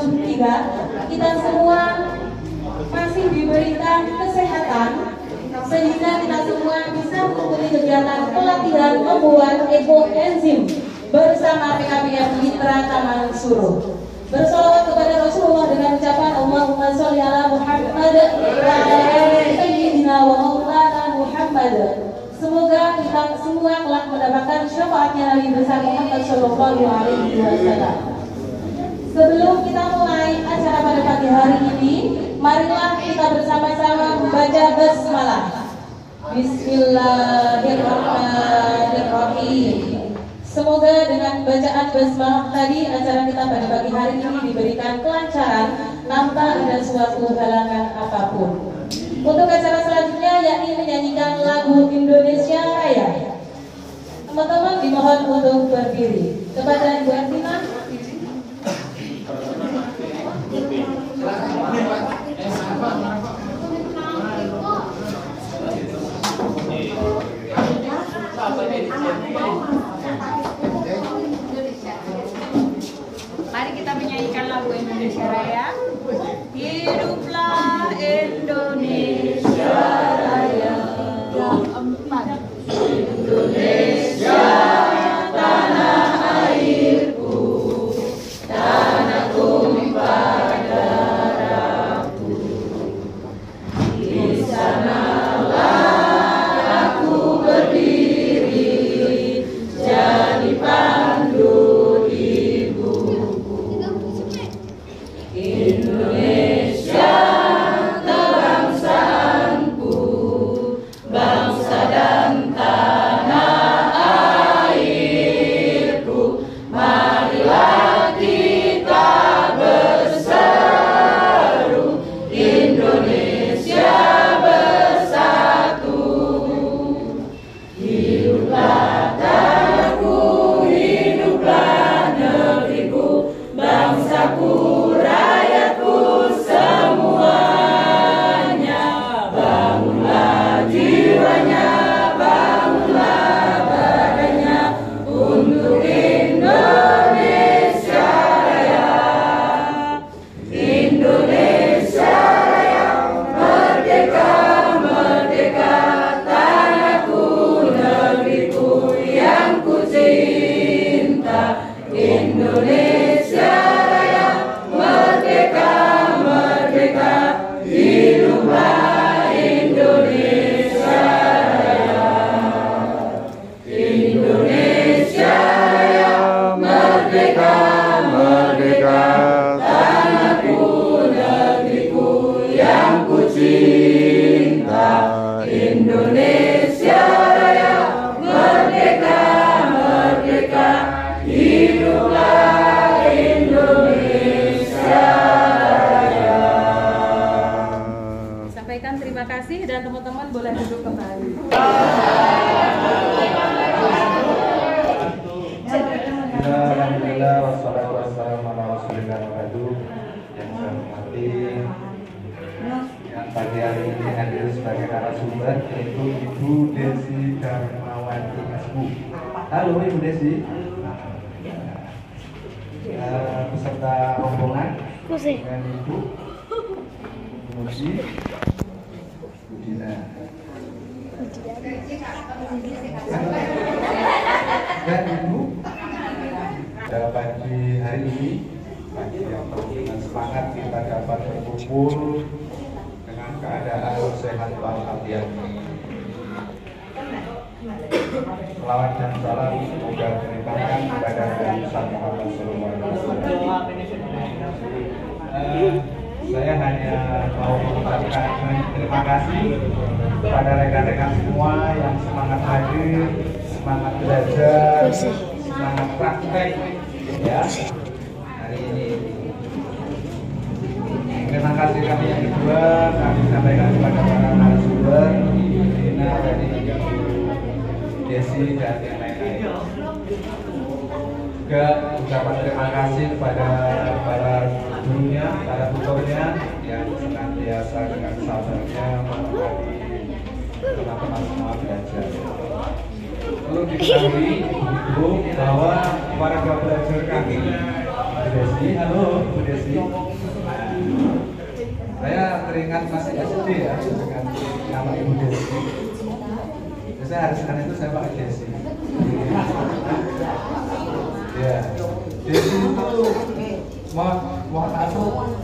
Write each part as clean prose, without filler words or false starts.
2023 kita semua masih diberikan kesehatan sehingga kita semua bisa mengikuti kegiatan pelatihan membuat ekoenzim bersama PKBM Mitra Taman Suruh. Bersolawat kepada Rasulullah dengan ucapan Allahumma sholli ala Muhammad wa ala sayyidina wa maulana Muhammad. Semoga kita semua telah mendapatkan syafaatnya Nabi besar Muhammad Shallallahu Alaihi Wasallam. Sebelum kita mulai acara pada pagi hari ini, marilah kita bersama-sama membaca basmalah. Bismillahirrahmanirrahim. Semoga dengan bacaan basmalah tadi acara kita pada pagi hari ini diberikan kelancaran tanpa ada suatu halangan apapun. Untuk acara selanjutnya yakni menyanyikan lagu Indonesia Raya. Teman-teman dimohon untuk berdiri. Kepada Ibu Ertina. Mari kita menyanyikan lagu Indonesia Raya. Hiduplah Indonesia Raya. Indonesia tanah airku, tanah tumpah darahku. Di sanalah aku berdiri, jadi pandu ibuku. Indonesia kebangsaanku, bangsa dan tanah airku. Marilah kita berseru, Indonesia bersatu. Hiduplah tanahku, hiduplah negeriku, bangsaku, rakyatku semuanya. Bangunlah jiwanya, bangunlah badannya untuk Indonesia Raya. Indonesia Raya, merdeka, merdeka, tanahku, negeriku yang ku cinta. Indonesia Raya, merdeka, merdeka, hiduplah Indonesia Raya. Indonesia Raya, merdeka, merdeka, tanahku, negeriku yang ku cinta. Indonesia Raya, merdeka, merdeka, hiduplah Indonesia Raya. Sampaikan terima kasih dan teman-teman boleh duduk kembali. Alhamdulillah wassalatu wassalamu ala rasulillah wa ba'du. Yang saya hormati, yang pagi hari ini hadir sebagai narasumber yaitu Ibu Desi Darmawati Asbu. Halo Ibu Desi. Peserta rombongan dengan Ibu Muji, Bu Dina. Dan Ibu, pada pagi hari ini, pagi yang penuh dengan semangat kita dapat berkumpul dengan keadaan sehat walafiat. Selawat dan salam semoga dilimpahkan kepada Nabi Muhammad SAW. Saya hanya mau mengucapkan terima kasih kepada rekan-rekan semua yang semangat hadir, semangat belajar, semangat praktek ya hari ini. Terima kasih kami yang kedua kami sampaikan kepada para narasumber, Ibu Dina dan Ibu Desi dan yang lain-lain. Juga ucapan terima kasih kepada para gurunya, para tutornya yang senantiasa dengan sabarnya menemani teman-teman semua belajar. Perlu diketahui Ibu bahwa warga belajar kami, Bu Desi, halo Bu Desi, ingat masih SD ya dengan nama Ibu Desi. Saya hari Senin itu saya pakai Desi. Ya, Desi itu mohon maaf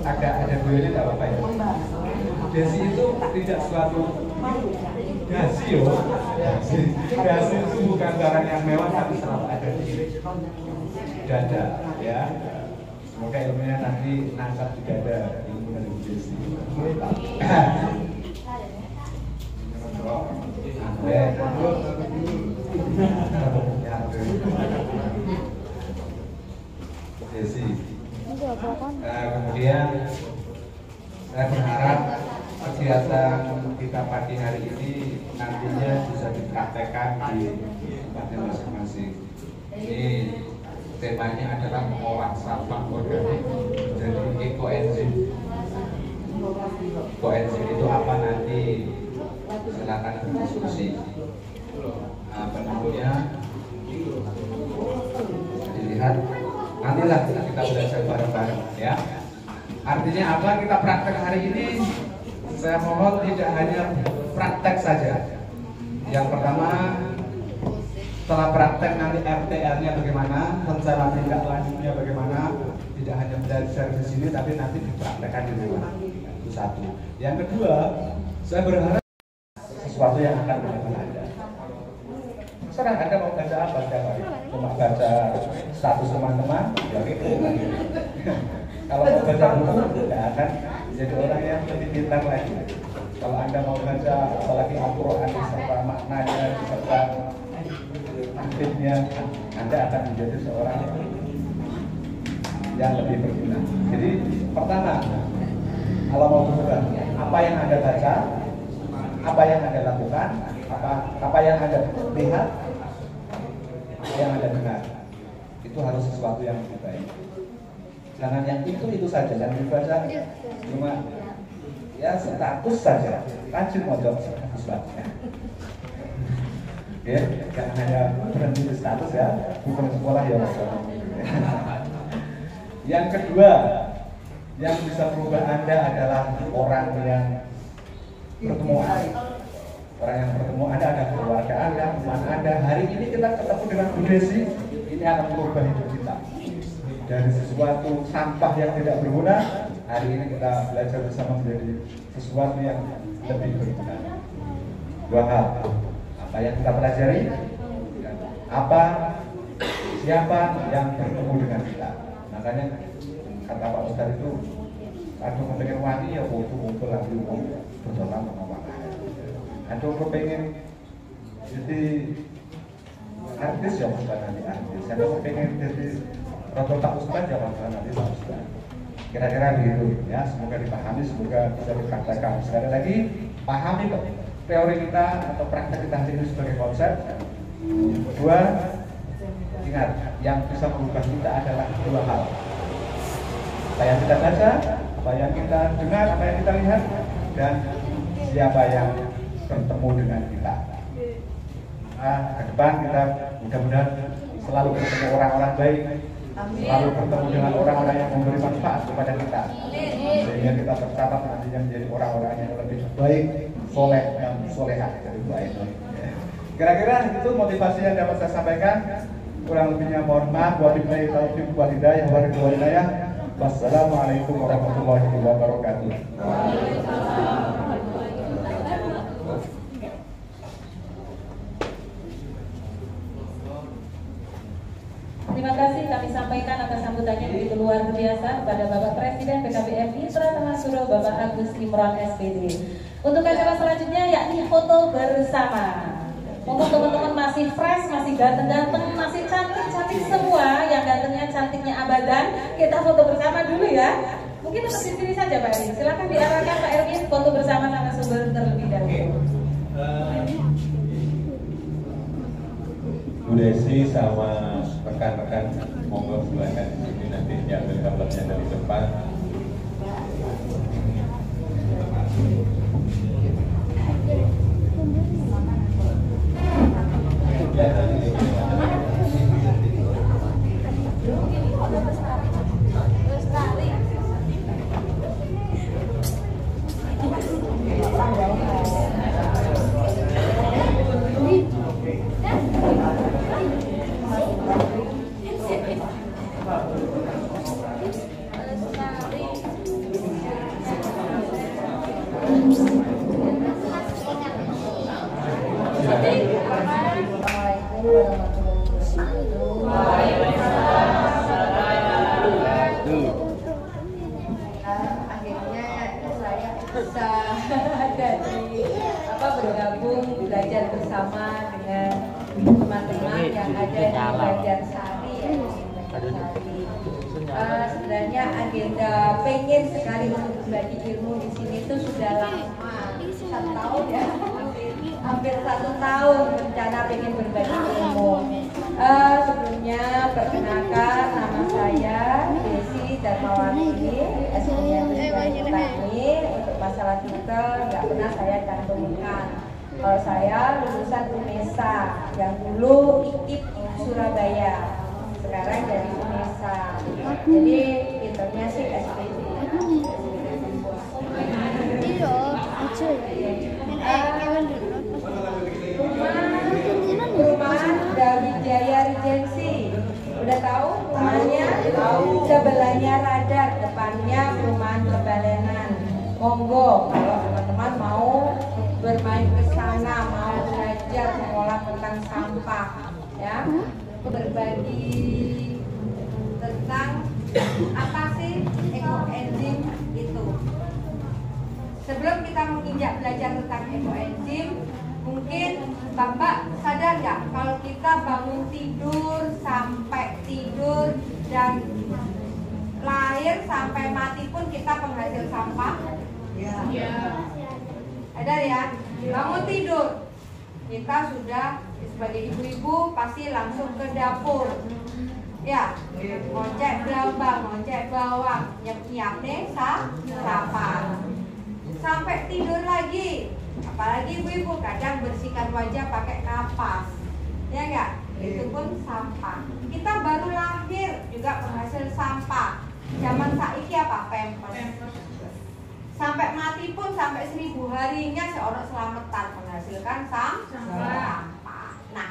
ada gue ini tidak apa-apa ya. Desi itu tidak suatu dasi yo. Dasi itu bukan barang yang mewah tapi selalu ada di dada ya. Semoga ilmunya nanti nangkap di dada ilmu dari Desi. Desi. Kemudian saya berharap kegiatan kita pagi hari ini nantinya bisa dipraktekkan di tempatnya masing-masing. Ini temanya adalah mengolah sampah organik menjadi ekoenzim. Ekoenzim itu apa nanti silakan berdiskusi. Bentuknya dilihat. Nantilah kita belajar bareng-bareng ya. Artinya apa kita praktek hari ini? Saya mohon tidak hanya praktek saja. Yang pertama, setelah praktek nanti RTL-nya bagaimana, rencana tindak lanjutnya bagaimana, tidak hanya belajar di sini tapi nanti dipraktekkan di rumah. Itu satu. Yang kedua, saya berharap sesuatu yang akan benar-benar ada. Sekarang Anda mau baca apa setiap hari? Cuma baca status teman-teman, ya gitu. Kalau mau baca buku, tidak akan jadi orang yang lebih pintar lagi. Kalau Anda mau baca apalagi Al-Quran serta maknanya, serta artinya, Anda akan menjadi seorang yang lebih berguna. Jadi pertama, kalau mau berubah, apa yang Anda baca, apa yang Anda lakukan, apa yang Anda lihat, apa yang Anda dengar, itu harus sesuatu yang lebih baik. Jangan yang itu saja, jangan dibaca cuma ya status saja, rajin modal status baca. Ya, jangan hanya berhenti di status ya, bukan sekolah ya. Yang kedua, yang bisa merubah Anda adalah orang yang bertemu Anda. Orang yang bertemu Anda ada keluarga Anda, teman Anda. Hari ini kita ketemu dengan Bu Desi, ini akan merubah hidup kita. Dari sesuatu sampah yang tidak berguna, hari ini kita belajar bersama menjadi sesuatu yang lebih berguna. Dua hal, apa yang kita pelajari, apa siapa yang bertemu dengan kita. Makanya kata Pak Ustadz itu, aduh kepengen wangi ya kumpul lagi berdoa sama aduh kepengen jadi artis ya bukan nanti artis. Aduh kepengen jadi Roto Pak Ustadz ya bukan nanti Pak Ustadz. Kira-kira begitu ya. Semoga dipahami, semoga bisa dipraktekkan. Sekali lagi pahami teori kita atau praktek kita hari ini sebagai konsep. Kedua, ingat yang bisa merubah kita adalah dua hal. Apa yang kita baca, apa yang kita dengar, apa yang kita lihat, dan siapa yang bertemu dengan kita. Nah, ke depan kita mudah-mudahan selalu bertemu orang-orang baik, selalu bertemu dengan orang-orang yang memberi manfaat kepada kita, sehingga kita tercatat nantinya menjadi orang-orang yang lebih baik, soleh dan solehah dari baik. Kira-kira itu motivasi yang dapat saya sampaikan. Kurang lebihnya mohon maaf. Wabillahi taufiq wal hidayah. Wassalamualaikum warahmatullahi wabarakatuh. Terima kasih kami sampaikan atas sambutannya begitu luar biasa kepada Bapak Presiden PKBMI Pratama Suro Bapak Agus Imron SPD. Untuk acara selanjutnya yakni foto bersama. Monggo teman-teman masih fresh, masih ganteng-ganteng, masih cantik-cantik semua. Yang gantengnya cantiknya abadan. Kita foto bersama dulu ya. Mungkin untuk di sini saja Pak Erwin. Silakan diarahkan Pak Erwin foto bersama narasumber terlebih dahulu. Bu Desi sama rekan-rekan monggo silakan di sini nanti diambil gambarnya dari depan. bisa bergabung belajar bersama dengan teman-teman yang ada di Banjarsari ya. Sebenarnya agenda pengen sekali untuk berbagi ilmu di sini itu sudah lama, 1 tahun ya, hampir 1 tahun rencana pengen berbagi ilmu. Sebelumnya perkenalkan, nama saya Desi Darmawati, S.M. Petani. Untuk masalah titel nggak pernah saya cantumkan. Kalau saya lulusan UNESA, yang dulu IKIP Surabaya, sekarang dari UNESA. Jadi titelnya sih SPD. Perumahan Brawijaya Regency. Udah tahu rumahnya? Tahu. Sebelahnya Radar, depannya perumahan Kebalenan. Monggo kalau teman-teman mau bermain ke sana, mau belajar mengolah tentang sampah, ya, berbagi tentang apa sih ekoenzim itu. Sebelum kita menginjak belajar tentang ekoenzim, mungkin Bapak sadar nggak kalau kita bangun tidur sampai tidur dan lahir sampai mati pun kita penghasil sampah? Ya. Ada ya, bangun tidur kita sudah sebagai ibu-ibu pasti langsung ke dapur, ya, ngocek gelambang, ngocek bawang, nyiap nih sarapan, sampai tidur lagi. Apalagi ibu-ibu kadang bersihkan wajah pakai kapas, ya enggak? Itu pun sampah. Kita baru lahir juga penghasil sampah. Zaman saiki apa? Pampers. Sampai mati pun sampai 1000 harinya seorang selamatan menghasilkan sampah. Nah,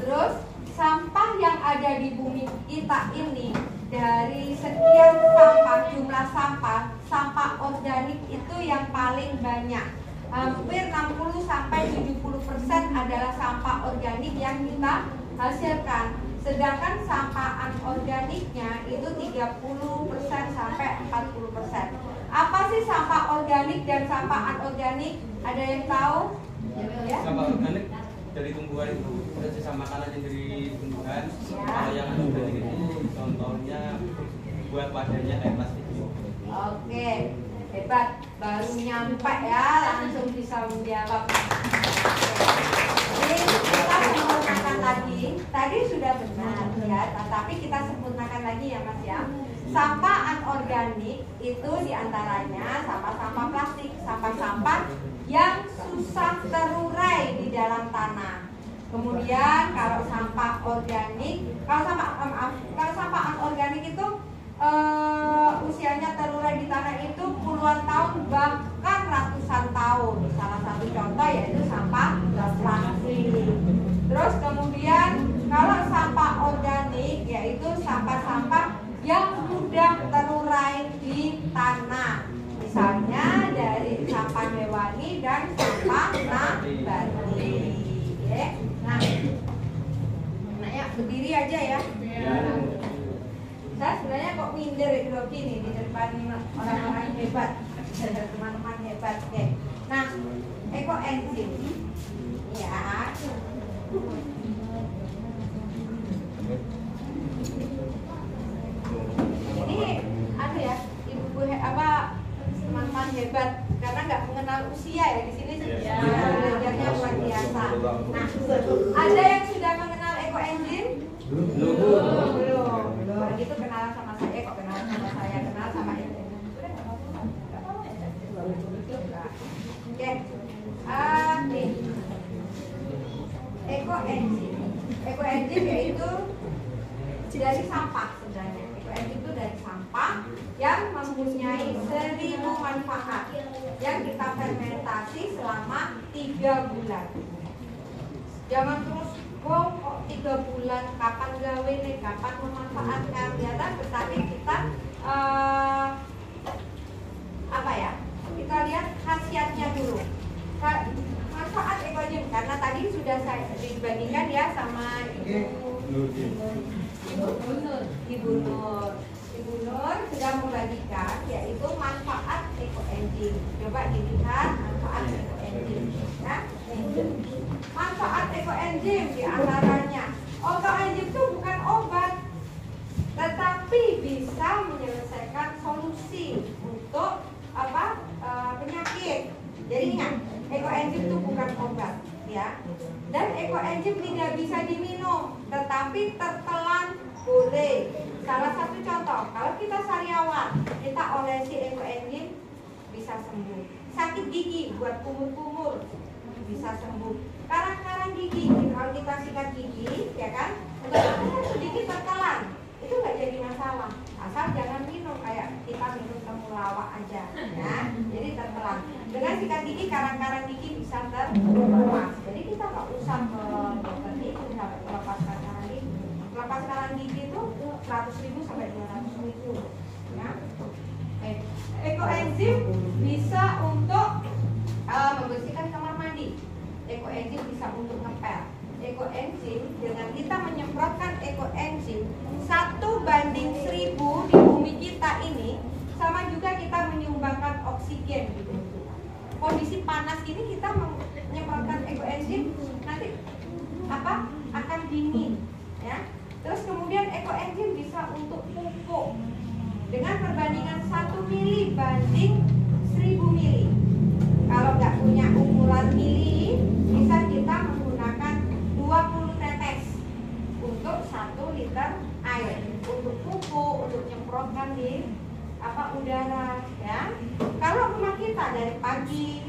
terus sampah yang ada di bumi kita ini, dari sekian sampah, jumlah sampah organik itu yang paling banyak. Hampir 60-70% adalah sampah organik yang kita hasilkan. Sedangkan sampah anorganiknya itu 30% sampai 40%. Apa sih sampah organik dan sampah anorganik? Ada yang tahu? Ya? Sampah organik dari tumbuhan itu, sisa makanan yang dari tumbuhan. Ya. Kalau yang anorganik itu contohnya buat wadahnya kayak plastik. Oke, hebat. Baru nyampe ya, langsung bisa menjawab. Jadi kita sempurnakan lagi. Tadi sudah benar ya, tapi kita sempurnakan lagi ya Mas ya. Sampah anorganik itu diantaranya sampah-sampah plastik, sampah-sampah yang susah terurai di dalam tanah. Kemudian kalau sampah organik, kalau sampah anorganik itu usianya terurai di tanah itu puluhan tahun bahkan ratusan tahun. Salah satu contoh yaitu sampah plastik. Terus kemudian kalau sampah organik yaitu sampah-sampah yang mudah terurai di tanah. Misalnya dari sampah hewani dan sampah nabati. Nah ya berdiri aja ya. Saya sebenarnya kok minder grogi nih di depan orang-orang hebat, teman-teman hebat deh. Nah, ekoenzim, ya. Ini ada ya, ibu teman-teman hebat karena nggak mengenal usia ya di sini belajarnya luar biasa. Nah, ada yang sudah mengenal ekoenzim? Belum. Kalau gitu kenalan sama saya, kok kenalan sama saya, kenal sama itu. Oke. Nih. Ekoenzim. Ekoenzim yaitu dari sampah sebenarnya. Ekoenzim itu dari sampah yang mempunyai 1000 manfaat yang kita fermentasi selama 3 bulan. Jangan terus kok 3 bulan kapan gawe nih, kapan memanfaatkan ternyata, tetapi kita kita lihat khasiatnya dulu. manfaat ekoenzim karena tadi sudah saya dibandingkan ya sama Ibu Nur sudah membagikan yaitu manfaat ekoenzim. Coba dilihat manfaat ekoenzim ya. Manfaat ekoenzim diantaranya ekoenzim itu bukan obat, tetapi bisa menyelesaikan solusi untuk penyakit. Jadi ingat, ekoenzim itu bukan obat ya. Dan ekoenzim tidak bisa diminum, tetapi tertelan boleh. Salah satu contoh, kalau kita sariawan, kita olesi ekoenzim bisa sembuh. Sakit gigi buat kumur-kumur bisa sembuh. Karang-karang gigi, kalau kita sikat gigi, ya kan, untuk sedikit tertelan, itu nggak jadi masalah. Asal jangan minum kayak kita minum temulawak aja, ya. Jadi tertelan. Dengan sikat gigi, karang-karang gigi bisa terlepas. Jadi kita nggak usah ke dokter gigi sampai melepas karang gigi. Melepas karang gigi itu 100.000 sampai 200.000, ya. Ekoenzim bisa untuk membersihkan kamar mandi. Ekoenzim bisa untuk ngepel. Ekoenzim dengan kita menyemprotkan ekoenzim 1:1000 di bumi kita ini sama juga kita menyumbangkan oksigen gitu. Kondisi panas ini kita menyemprotkan ekoenzim nanti akan dingin ya. Terus kemudian ekoenzim bisa untuk pupuk dengan perbandingan 1 mili banding 1000 mili. Kalau nggak punya ukuran mili, bisa kita menggunakan 20 tetes untuk 1 liter air untuk pupuk, untuk nyemprotkan di udara ya. Kalau rumah kita dari pagi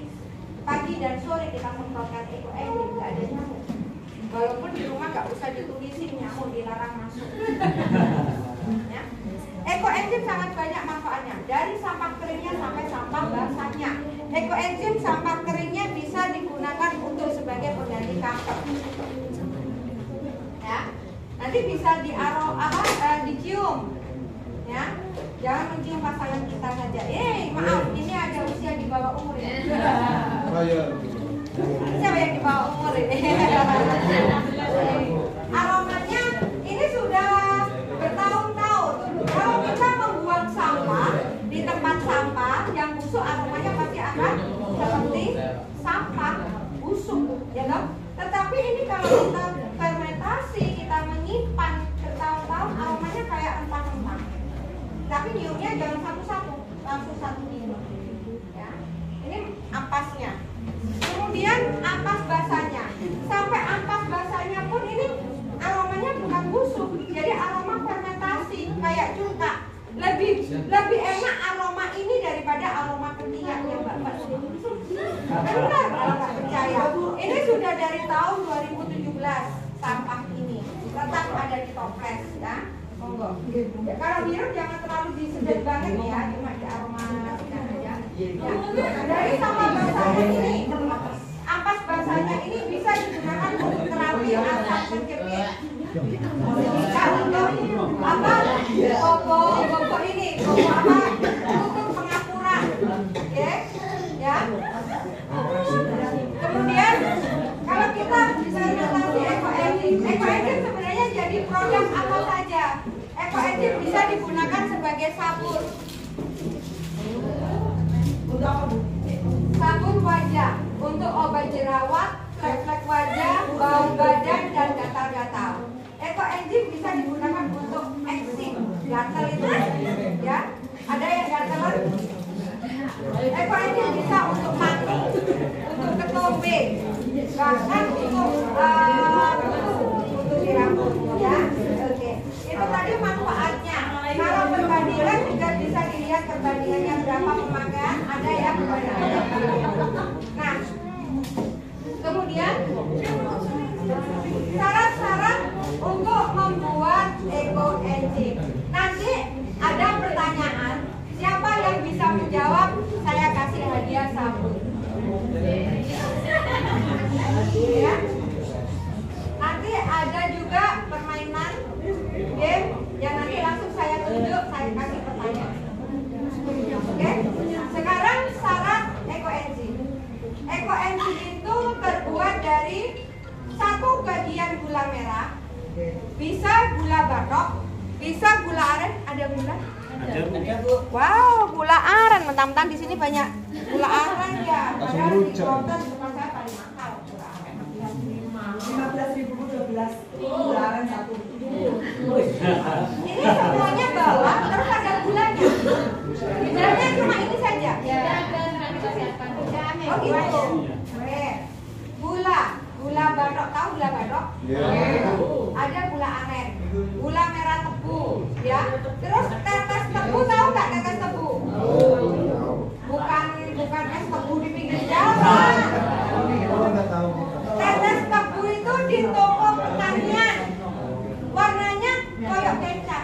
dan sore kita semprotkan ekoenzim, nggak ada nyamuk. Walaupun di rumah nggak usah ditulisin nyamuk dilarang masuk. Ya. Ekoenzim sangat banyak manfaatnya, dari sampah keringnya sampai sampah basahnya. Ekoenzim sampah keringnya bisa digunakan untuk sebagai pengganti kamper. Ya, nanti bisa dicium. Ya, jangan mencium pasangan kita saja. Maaf, ini ada usia di bawah umur ya. Siapa yang di bawah umur ini? Aromanya ini sudah bertahun-tahun. Kalau kita membuang sampah di tempat sampah yang busuk, aromanya pasti akan seperti sampah busuk, ya kan? Tetapi ini kalau kita fermentasi, kita menyimpan bertahun-tahun, aromanya kayak rempah-rempah. Tapi nyiumnya jangan satu-satu, langsung satu nyium. Ya, ini ampasnya. Kemudian ampas basahnya. Sampai ampas basahnya pun ini aromanya bukan busuk, jadi aroma fermentasi kayak cuka. Lebih enak aroma ini daripada aroma ketiaknya Bapak. Benar kalau nggak percaya. Ini sudah dari tahun 2017 sampah ini tetap ada di toples ya. Monggo. Ya, kalau hirup jangan terlalu disedot banget ya, cuma di aroma aja. Ya. Dari sampah basahnya ini, ampas basahnya ini bisa digunakan untuk terapi asam penyakit. Bisa untuk koko ini, untuk pengapuran, ya. Kemudian kalau kita fermentasi ekoenzim sebenarnya jadi produk apa saja. Ekoenzim bisa digunakan sebagai sabun. Sabun wajah untuk obat jerawat, flek-flek wajah, bau badan dan gatal-gatal. Ekoenzim bisa digunakan untuk eksim, gatal itu, ya. Ada yang gatalan? Ekoenzim bisa untuk mati, untuk ketombe, bahkan untuk di rambut, ya. Oke. Itu tadi manfaatnya. Kalau perbandingan juga bisa dilihat perbandingannya berapa pemakaian, ada ya perbandingannya. Nah, kemudian syarat-syarat untuk membuat ekoenzim. Nanti ada pertanyaan, siapa yang bisa menjawab, saya kasih hadiah sabun. Ya. bisa gula batok, bisa gula aren. Ada gula? Wow, gula aren. Mentang-mentang di sini banyak gula aren ya. Padahal di Kota tempat saya paling mahal gula aren. 15.000 12 gula aren 1. Ini semuanya bawang, terus ada gulanya. Sebenarnya cuma ini saja. Ya. Oh gitu. Gula batok, tahu gula batok? Ada gula aren, gula merah tebu, ya. Terus tetes tebu, tahu nggak tetes tebu? Bukan es tebu di pinggir jalan. Tetes tebu itu di toko pertanian, warnanya koyok kecap.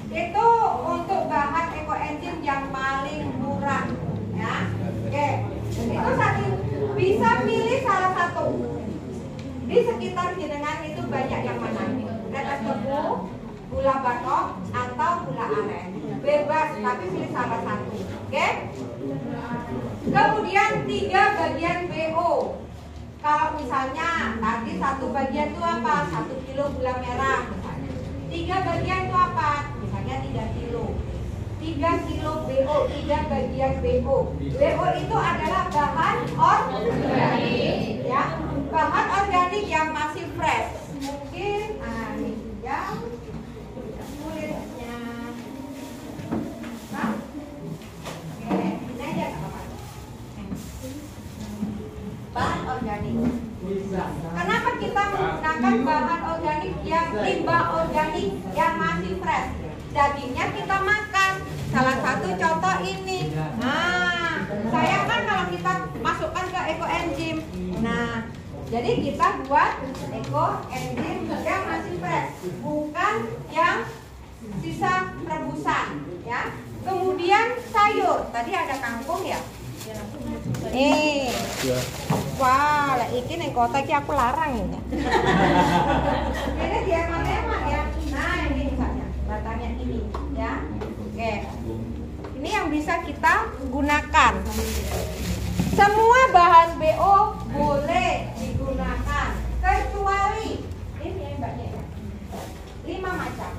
Itu untuk bahan ekoenzim yang paling murah, ya. Oke, itu bisa pilih salah satu. Di sekitar jenengan itu banyak yang mana? Tetes tebu, gula batok, atau gula aren. Bebas, tapi pilih salah satu. Oke? Kemudian 3 bagian BO. Kalau misalnya tadi 1 bagian itu apa? 1 kilo gula merah misalnya. 3 bagian itu apa? Misalnya 3 kilo. 3 kilo BO, 3 bagian BO. BO itu adalah bahan organik, ya, bahan organik yang masih fresh. Mungkin ini yang kulitnya, nah, oke, ini aja nggak apa-apa. Bahan organik. Kenapa kita menggunakan bahan organik yang limbah organik yang masih fresh? Dagingnya kita makan. Salah satu contoh ini. Nah, sayang kan kalau kita masukkan ke ekoenzim. Nah, jadi kita buat ekoenzim yang masih fresh, bukan yang sisa rebusan, ya. Kemudian sayur. Tadi ada kangkung ya. Nih. Wah, lah iki ning kota iki aku larang ini. Ini dia emak ya. Nah, ini misalnya batangnya ini, ya. Oke. Ini yang bisa kita gunakan. Semua bahan BO boleh digunakan kecuali ini ya mbaknya ya. 5 macam.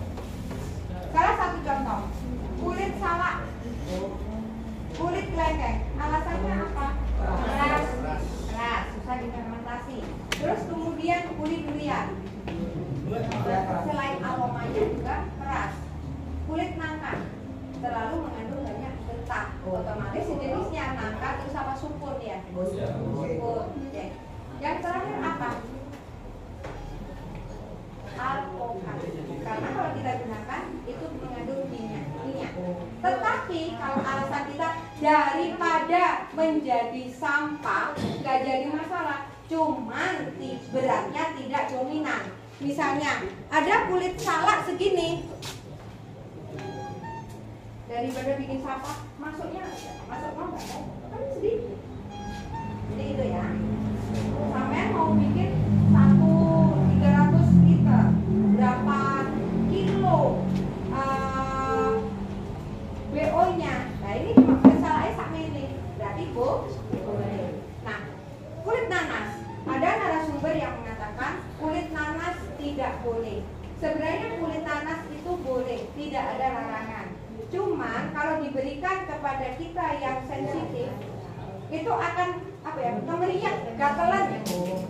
Salah satu contoh, kulit salak, kulit kelengkeng. Alasannya apa? Keras, susah difermentasi. Terus kemudian kulit durian. Selain aromanya juga keras. Kulit nangka terlalu mengandung banyak getah, otomatis jenisnya nangka itu sama sukun ya. Sukun. Oke. Yang terakhir apa? Alkohol. Karena kalau kita gunakan itu mengandung minyak. Tetapi kalau alasan kita daripada menjadi sampah nggak jadi masalah, cuman beratnya tidak dominan. Misalnya ada kulit salak segini, daripada bikin sampah masuk mau nggak? Kan sedikit. Jadi itu ya. Sampai mau bikin 300 liter, berapa kilo BO-nya? Nah ini cuma salahnya sak mili, berarti boleh. Nah, kulit nanas, ada narasumber yang mengatakan kulit nanas tidak boleh. Sebenarnya kulit nanas itu boleh, tidak ada larangan. Cuman kalau diberikan kepada kita yang sensitif, itu akan kemeriah, gatelan itu.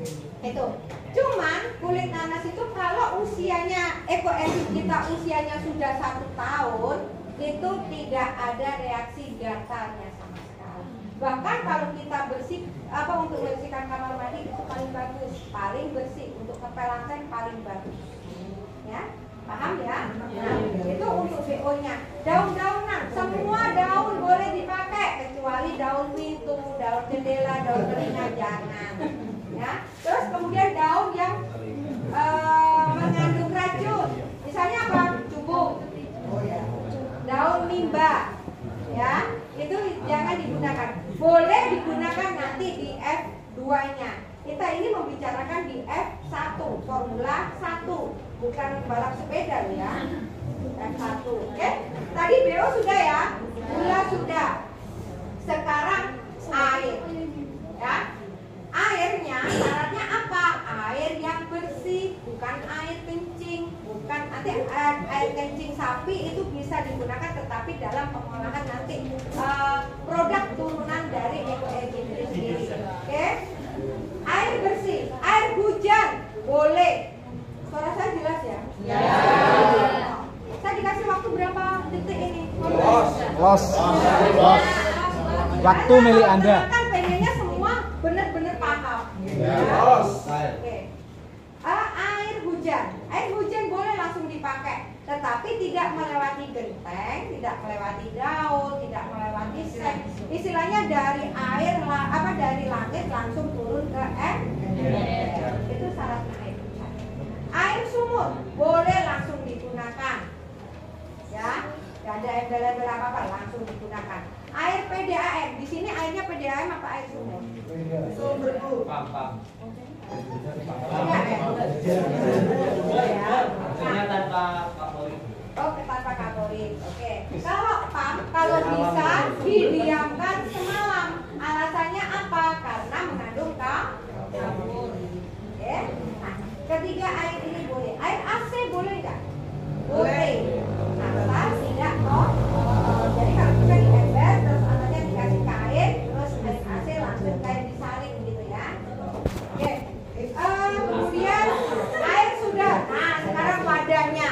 Cuman kulit nanas itu kalau usianya ekoenzim kita usianya sudah 1 tahun, itu tidak ada reaksi gatalnya sama sekali. Bahkan kalau kita untuk membersihkan kamar mandi itu paling bagus, paling bersih. Untuk ngepel lantai paling bagus. Ya, paham ya? Nah, itu untuk BO-nya. Daun-daunan, semua daun boleh dipakai kecuali daun pintu, daun jendela, daun telinga jangan. Ya. Terus kemudian daun yang mengandung racun. Misalnya apa? Cubung. Daun mimba. Ya, itu jangan digunakan. Boleh digunakan nanti di F2-nya. Kita ini membicarakan di F1, formula 1, bukan balap sepeda ya. F1, oke? Tadi BO sudah ya, gula sudah. Sekarang air, ya. Airnya syaratnya apa? Air yang bersih, bukan air Nanti air kencing sapi itu bisa digunakan, tetapi dalam pengolahan nanti produk turunan dari ekoenzim itu sendiri. Oke? Air bersih, air hujan boleh. Suara saya jelas ya? Ya. Saya dikasih waktu berapa detik ini? Los. Waktu milik Anda. Kan pengennya semua benar-benar paham. Oke. Air hujan boleh langsung dipakai, tetapi tidak melewati genteng, tidak melewati daun, tidak melewati seng. Istilahnya dari dari langit langsung turun ke itu syaratnya air hujan. Air sumur boleh langsung digunakan, ya, tidak ada embel-embel apa-apa, langsung digunakan. Air PDAM, di sini airnya PDAM apa air sumur? Sumur bu. Tanpa kaporit. Oke, tanpa kaporit. Oke. Kalau bisa didiamkan semalam. Alasannya apa? Karena mengandung kaporit. Oke. Nah, ketiga air ini boleh. Air AC boleh nggak? Boleh. Asal tidak jadi kalau kita di ember terus anaknya dikasih kain, terus air AC langsung kayak disaring gitu ya. Oke. Kemudian air sudah. Nah, sekarang wadahnya.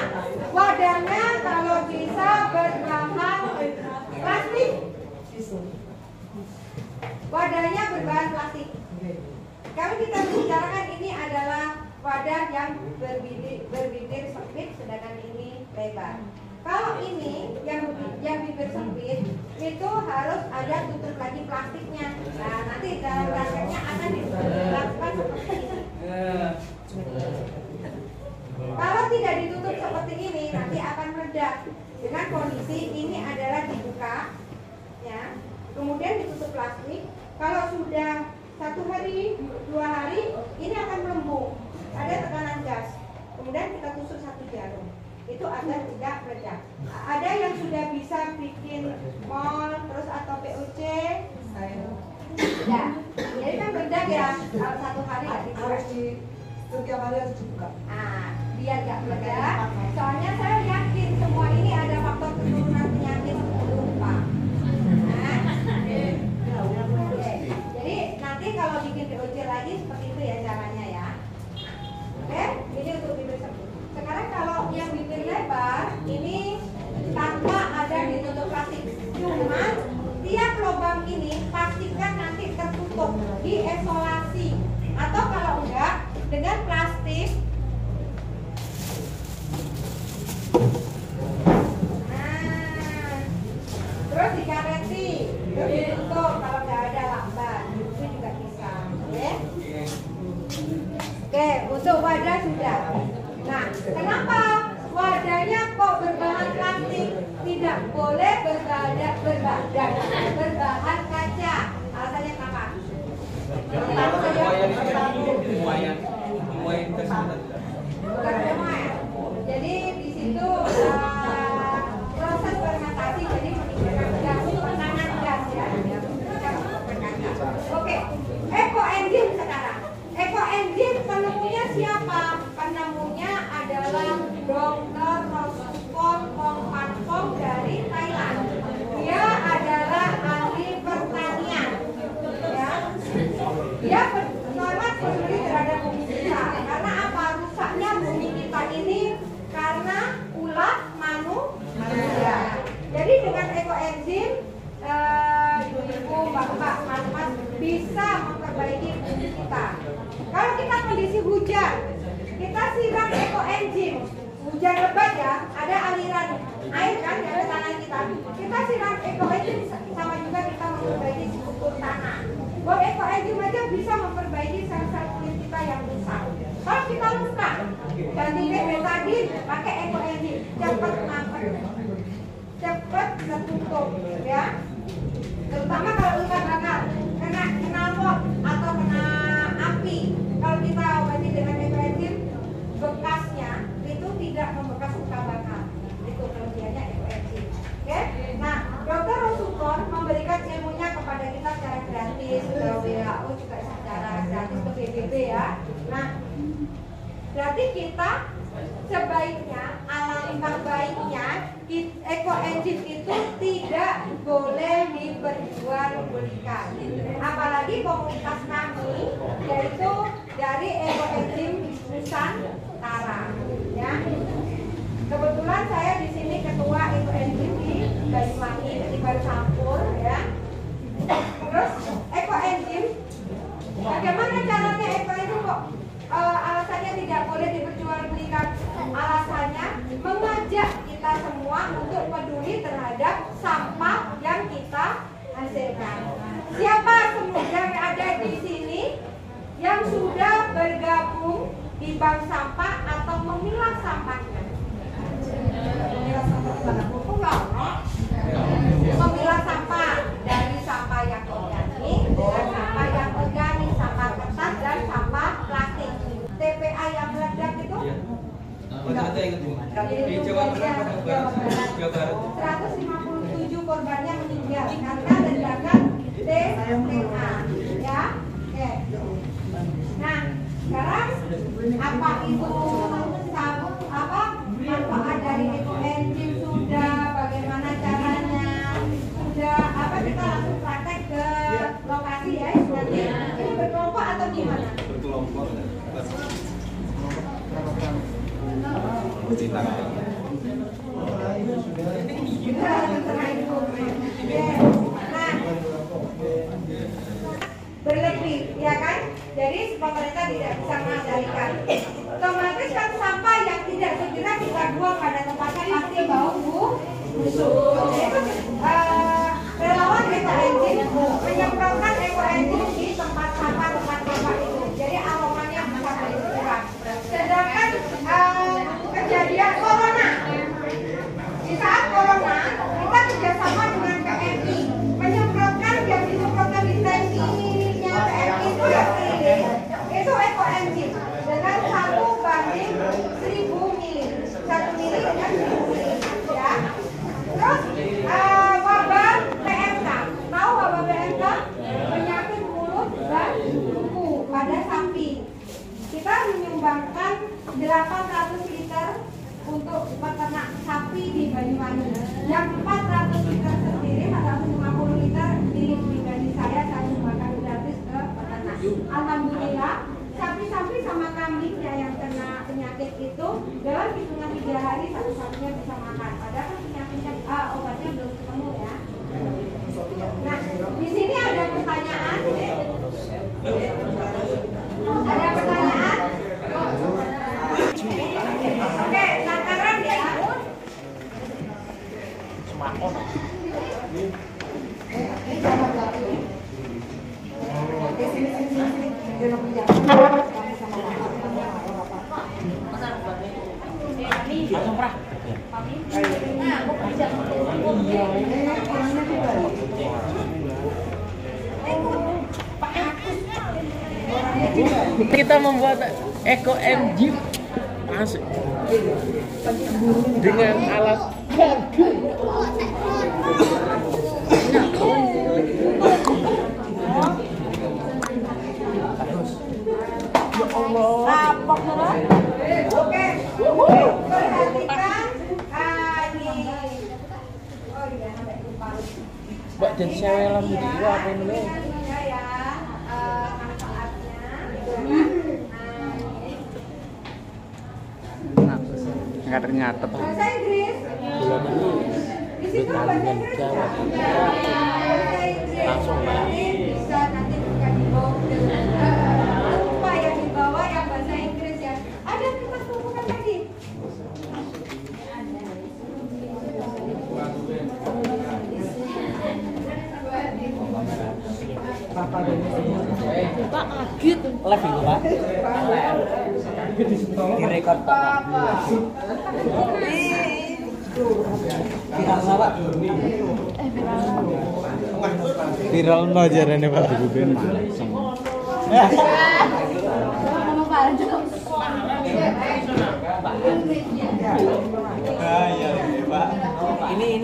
Wadahnya kalau bisa berbahan plastik. Wadahnya berbahan plastik. Kalau kita bicarakan ini adalah wadah yang berbibir sempit, sedangkan ini lebar. Kalau ini yang bibir sempit itu harus ada tutup lagi plastiknya. Nah, nanti dalam prakteknya akan dilakukan seperti ini. Kalau tidak ditutup seperti ini, nanti akan meledak. Dengan kondisi ini adalah dibuka, ya, kemudian ditutup plastik. Kalau sudah 1 hari, 2 hari, ini akan melembung. Ada tekanan gas. Kemudian kita tusuk 1 jarum. Itu agar tidak meledak. Ada yang sudah bisa bikin mol terus atau POC? Ya. Jadi kan meledak ya. Kalau 1 hari nggak dibuka. Setiap hari harus dibuka. Nah, biar nggak meledak. Soalnya saya yakin semua ini ada faktor keturunan penyakit lupa. Nah, oke. Jadi nanti kalau bikin POC lagi seperti itu ya caranya ya. Oke, ini untuk bibir sempit. Sekarang kalau yang bibir lebar ini tanpa ada ditutup plastik. Cuman tiap lubang ini pastikan nanti tertutup, diisolasi. Atau kalau enggak dengan plastik. Nah, terus dikareti, terus ditutup kalau nggak ada lamban, itu juga bisa. Oke? Oke, untuk wadah sudah. Nah, kenapa wadahnya kok berbahan plastik? Tidak boleh berbahan kaca. Alasannya kenapa? Bukan semua. Jadi di situ proses fermentasi jadi meningkatkan gas, tekanan gas ya. Oke, ekoenzim sekarang. Ekoenzim penemunya siapa? Penemunya adalah Dr. Rosupon Pongpanpong dari Thailand. Dia adalah ahli pertanian. Ya. Dia sangat peduli terhadap bumi kita. Karena apa? Rusaknya bumi kita ini karena ulat manusia. Jadi dengan ekoenzim ibu-ibu, bapak, mas-mas bisa memperbaiki bumi kita. Kalau kita kondisi hujan, kita siram ekoenzim. Hujan lebat ya, ada aliran air kan dari tanah kita. Kita siram ekoenzim sama juga kita memperbaiki struktur tanah. Bahwa ekoenzim aja bisa memperbaiki sel-sel kulit kita yang rusak. Kalau kita luka, ganti betadin, pakai ekoenzim, cepat mampet, cepat tertutup, ya. Terutama kalau luka bakar, kena knalpot atau kena api. Kalau kita obati dengan ekoenzim, bekasnya itu tidak membekas luka bakar. Itu kelebihannya ekoenzim. Oke? Nah, Dr. Rosupon memberikan ilmunya kepada kita secara gratis, ke WHO juga secara gratis, ke PBB ya. Nah, berarti kita sebaiknya, alangkah baiknya Eco Engine itu tidak boleh diperjualbelikan. Apalagi komunitas kami yaitu dari Eco Engine Nusantara, ya. Kebetulan saya di sini ketua Eco Engine di Banyuwangi, di Barusampur, ya. Terus Eco Engine, bagaimana caranya Eco Engine kok alasannya tidak boleh diperjualbelikan? Alasannya mengajak kita semua untuk peduli terhadap sampah yang kita hasilkan. Siapa yang ada di sini yang sudah bergabung di bank sampah atau memilah sampahnya? Memilah sampah dari sampah yang organik dengan sampah yang organik, sampah kertas dan sampah plastik. TPA yang meledak itu Di Jawa Barat 157 korbannya meninggal karena ledakan TPA, ya. Oke. Nah, sekarang apa itu manfaat dari Eco Engine sudah, bagaimana caranya sudah, kita langsung praktek ke lokasi ya. Nanti ini berkelompok atau gimana? berkelompok. Berlebih, ya kan? Jadi pemerintah tidak bisa mengendalikan. Otomatis kan sampah yang tidak segera kita buang pada tempatnya pasti bau busuk. Jadi relawan Eco Engine menyemprotkan Eco Engine di tempat sampah itu. Jadi aromanya bisa berkurang. Sedangkan kejadian corona, di saat corona kita kerjasama dengan PMI menyemprotkan yang disemprotkan di tensinya PMI itu yang itu Eco Engine dengan 1:1000 mili, 1 mili dengan 1000 mili, ya. Terus wabah PMK, tahu wabah PMK? Penyakit mulut dan kuku pada sapi. Kita menyumbangkan 800 liter untuk peternak sapi di Banyuwangi. Yang 400 liter sendiri, 450 liter dari saya sumbangkan gratis ke peternak. Alhamdulillah, sapi-sapi sama kambingnya yang kena penyakit itu dalam hitungan 3 hari satu-satunya bisa makan. Padahal kan penyakitnya obatnya belum ketemu, ya. Nah, di sini ada pertanyaan. Ada pertanyaan? Oke, takaran ya. Kita membuat Eco Engine masuk dengan alat Oke, perhatikan ini. Oh iya, sampai lupa. Mbak dan saya lam di apa ini? Ya, manfaatnya. Ngatep-ngatep. Bahasa Inggris. Di situ bahasa Inggris ya. Bahasa Inggris. Langsung bisa nanti bukan dibawa. Lupa yang dibawa yang bahasa Inggris ya. Ada kita bukan lagi. Pak agit live itu Pak. Direkod Pak. Viral no jarane Pak Buben langsung. Ini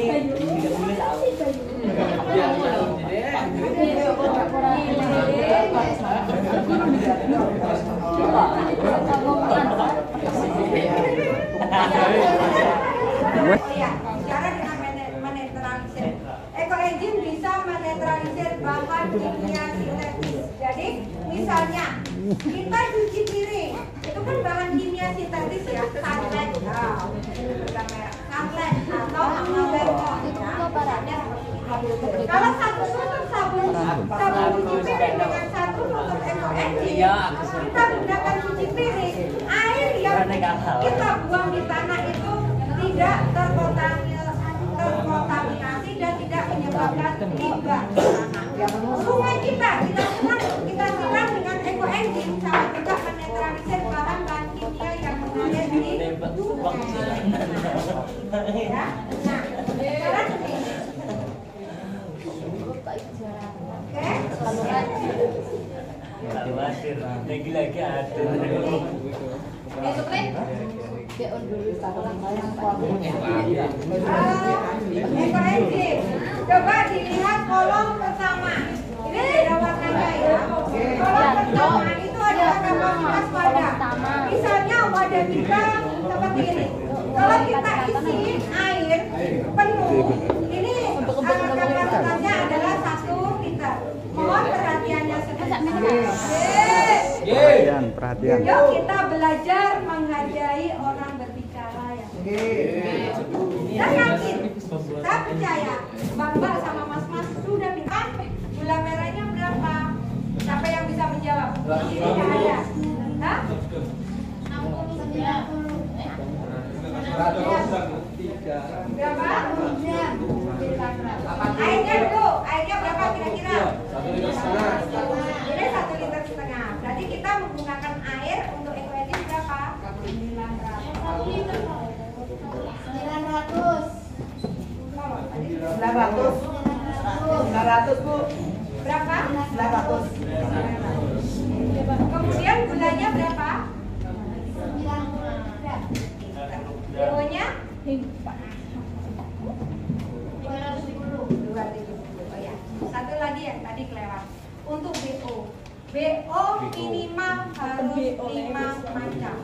iya, cara dengan menetralisir. Ekoenzim bisa menetralisir bahan kimia sintetis. Jadi, misalnya kita cuci piring, itu kan bahan kimia sintetis ya, sunlight, sunlight atau amalgam. Kalau satu tutup sabun cuci piring dengan satu tutup ekoenzim, kita gunakan cuci piring, air yang kita buang di tanah itu tidak terkontaminasi dan tidak menyebabkan limbah. Sungai kita siram dengan ekoenzim sama juga menetralisir bahan-bahan kimia yang mengalir di sungai. Ya, nah, sekarang ini. Lagi ada. Ekoenzim. Coba dilihat kolom pertama. Ini beda warnanya ya. Kolom pertama itu adalah kapasitas wadah. Misalnya wadah kita seperti ini. Kalau kita isi air penuh, ini kapasitasnya adalah 1 liter. Mohon perhatiannya sedikit. Perhatian. Yuk kita belajar menghargai orang berbicara ya. Saya yakin, saya percaya, Mbak sama Mas sudah bilang gula merahnya berapa? Siapa yang bisa menjawab? Ini tidak ada. Hah? 63. Berapa? Airnya dulu, airnya berapa kira-kira? 1,5 liter. Ini 1,5 liter. Berarti kita menggunakan air untuk ekoenzim berapa? 900 Bu. Berapa? 900. Kemudian gulanya berapa? BO-nya? 270. Oh ya. Satu lagi yang tadi kelewat. Untuk BO. BO minimal harus 5 macam.